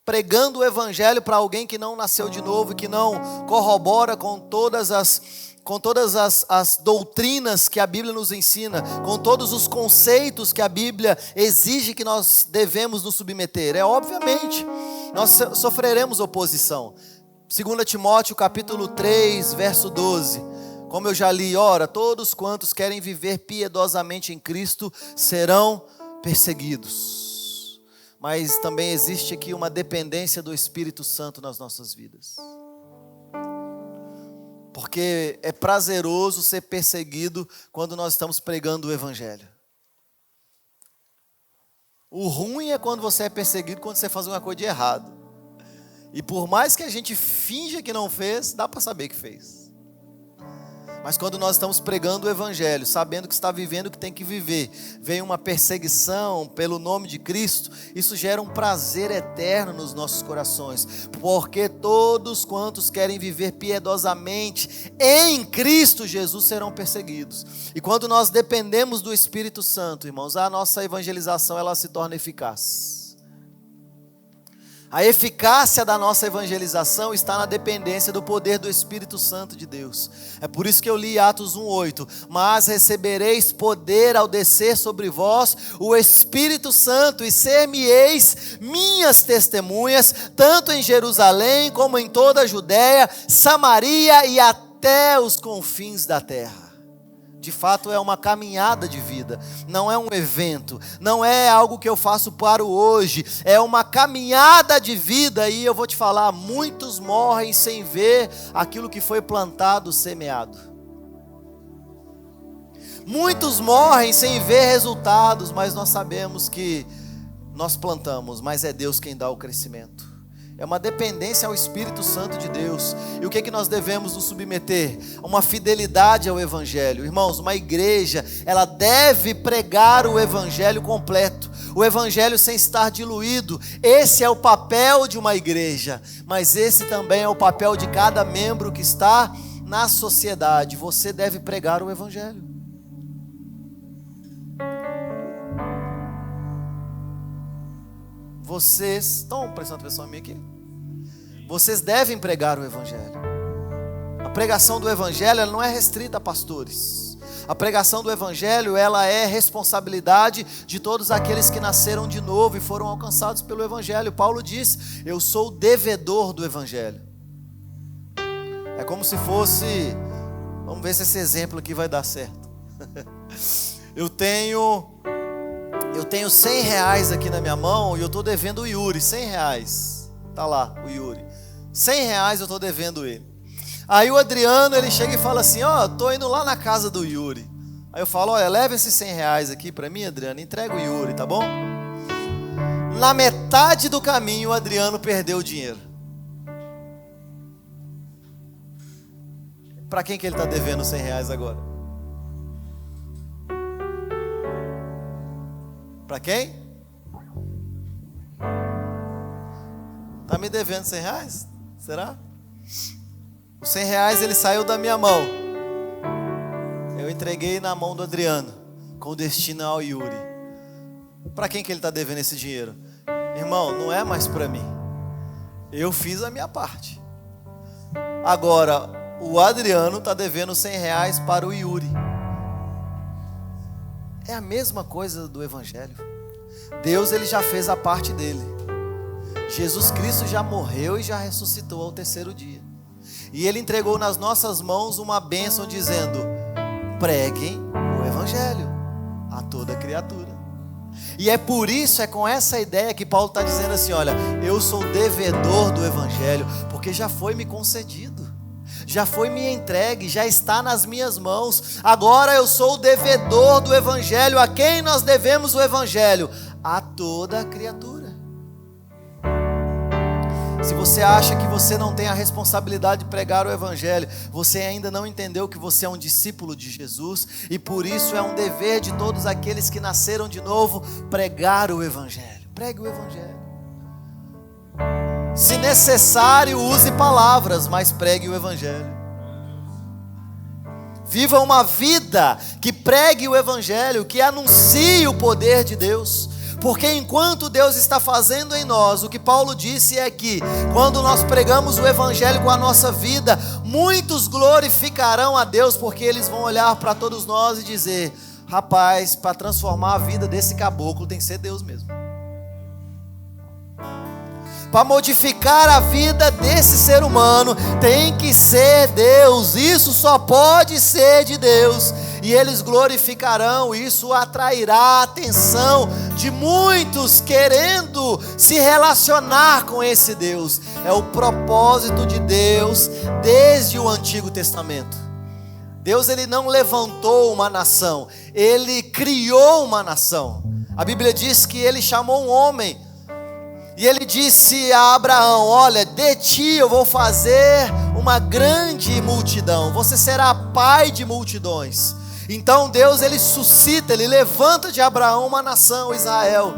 pregando o evangelho para alguém que não nasceu de novo, que não corrobora com todas as doutrinas que a Bíblia nos ensina, com todos os conceitos que a Bíblia exige que nós devemos nos submeter. Obviamente, nós sofreremos oposição. 2 Timóteo capítulo 3, verso 12. Como eu já li, ora, todos quantos querem viver piedosamente em Cristo serão perseguidos. Mas também existe aqui uma dependência do Espírito Santo nas nossas vidas. Porque é prazeroso ser perseguido quando nós estamos pregando o evangelho. O ruim é quando você é perseguido quando você faz uma coisa de errado. E por mais que a gente finja que não fez, dá para saber que fez. Mas quando nós estamos pregando o evangelho, sabendo que está vivendo o que tem que viver, vem uma perseguição pelo nome de Cristo, isso gera um prazer eterno nos nossos corações, porque todos quantos querem viver piedosamente em Cristo Jesus serão perseguidos. E quando nós dependemos do Espírito Santo, irmãos, a nossa evangelização ela se torna eficaz. A eficácia da nossa evangelização está na dependência do poder do Espírito Santo de Deus. É por isso que eu li Atos 1:8. Mas recebereis poder ao descer sobre vós o Espírito Santo, e ser-me-eis minhas testemunhas, tanto em Jerusalém como em toda a Judéia, Samaria e até os confins da terra. De fato é uma caminhada de vida, não é um evento, não é algo que eu faço para o hoje, é uma caminhada de vida. E eu vou te falar, muitos morrem sem ver aquilo que foi plantado, semeado. Muitos morrem sem ver resultados, mas nós sabemos que nós plantamos, mas é Deus quem dá o crescimento. É uma dependência ao Espírito Santo de Deus. E o que é que nós devemos nos submeter? Uma fidelidade ao Evangelho. Irmãos, uma igreja, ela deve pregar o Evangelho completo. O Evangelho sem estar diluído. Esse é o papel de uma igreja. Mas esse também é o papel de cada membro que está na sociedade. Você deve pregar o Evangelho. Vocês estão prestando atenção em mim aqui? Vocês devem pregar o evangelho. A pregação do evangelho ela não é restrita a pastores. A pregação do evangelho ela é responsabilidade de todos aqueles que nasceram de novo e foram alcançados pelo evangelho. Paulo diz: eu sou o devedor do evangelho. É como se fosse, vamos ver se esse exemplo aqui vai dar certo. Eu tenho eu tenho R$100 aqui na minha mão e eu estou devendo o Yuri, R$100. Tá lá o Yuri. R$100 eu estou devendo ele. Aí o Adriano, ele chega e fala assim, ó, estou indo lá na casa do Yuri. Aí eu falo, olha, leva esses R$100 aqui para mim, Adriano, entrega o Yuri, tá bom? Na metade do caminho, o Adriano perdeu o dinheiro. Para quem que ele está devendo R$100 agora? Para quem? Está me devendo R$100? Será? Os R$100 ele saiu da minha mão. Eu entreguei na mão do Adriano, com destino ao Yuri. Para quem que ele está devendo esse dinheiro? Irmão, não é mais para mim. Eu fiz a minha parte. Agora, o Adriano está devendo R$100 para o Yuri. É a mesma coisa do Evangelho. Deus, ele já fez a parte dele. Jesus Cristo já morreu e já ressuscitou ao terceiro dia. E ele entregou nas nossas mãos uma bênção dizendo: preguem o Evangelho a toda criatura. E é por isso, é com essa ideia que Paulo está dizendo assim, olha, eu sou devedor do Evangelho, porque já foi me concedido, já foi me entregue, já está nas minhas mãos. Agora eu sou o devedor do Evangelho. A quem nós devemos o Evangelho? A toda criatura. Se você acha que você não tem a responsabilidade de pregar o Evangelho, você ainda não entendeu que você é um discípulo de Jesus, e por isso é um dever de todos aqueles que nasceram de novo pregar o Evangelho. Pregue o Evangelho. Se necessário, use palavras, mas pregue o Evangelho. Viva uma vida que pregue o Evangelho, que anuncie o poder de Deus. Porque enquanto Deus está fazendo em nós, o que Paulo disse é que quando nós pregamos o Evangelho com a nossa vida, muitos glorificarão a Deus, porque eles vão olhar para todos nós e dizer: rapaz, para transformar a vida desse caboclo tem que ser Deus mesmo. Para modificar a vida desse ser humano tem que ser Deus. Isso só pode ser de Deus. E eles glorificarão. Isso atrairá a atenção de muitos querendo se relacionar com esse Deus. É o propósito de Deus desde o Antigo Testamento. Deus, ele não levantou uma nação, ele criou uma nação. A Bíblia diz que ele chamou um homem e ele disse a Abraão: olha, de ti eu vou fazer uma grande multidão, você será pai de multidões. Então Deus, ele suscita, ele levanta de Abraão uma nação, Israel.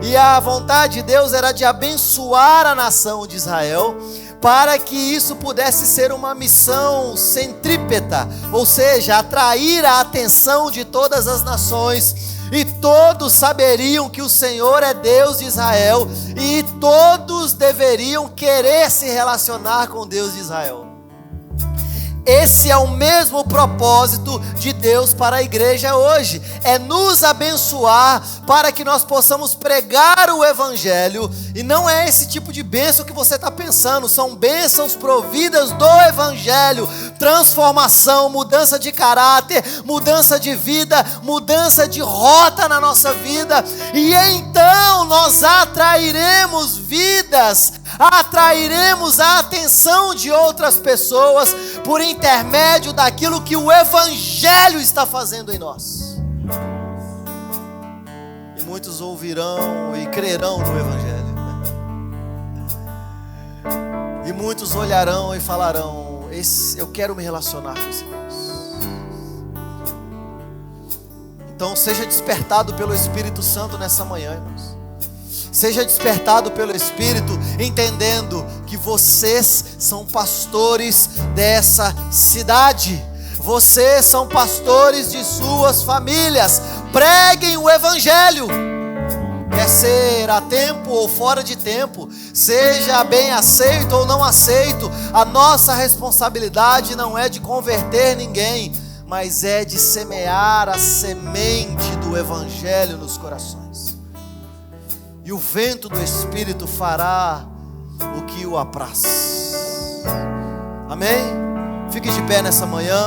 E a vontade de Deus era de abençoar a nação de Israel, para que isso pudesse ser uma missão centrípeta, ou seja, atrair a atenção de todas as nações. E todos saberiam que o Senhor é Deus de Israel, e todos deveriam querer se relacionar com Deus de Israel. Esse é o mesmo propósito de Deus para a igreja hoje, é nos abençoar para que nós possamos pregar o Evangelho. E não é esse tipo de bênção que você está pensando, são bênçãos providas do Evangelho, transformação, mudança de caráter, mudança de vida, mudança de rota na nossa vida, e então nós atrairemos vidas, atrairemos a atenção de outras pessoas por intermédio daquilo que o Evangelho está fazendo em nós. E muitos ouvirão e crerão no Evangelho. E muitos olharão e falarão: eu quero me relacionar com esse Deus. Então seja despertado pelo Espírito Santo nessa manhã, irmãos. Seja despertado pelo Espírito, entendendo que vocês são pastores dessa cidade. Vocês são pastores de suas famílias. Preguem o Evangelho. Quer ser a tempo ou fora de tempo, seja bem aceito ou não aceito, a nossa responsabilidade não é de converter ninguém, mas é de semear a semente do Evangelho nos corações. E o vento do Espírito fará o que o apraz. Amém? Fique de pé nessa manhã.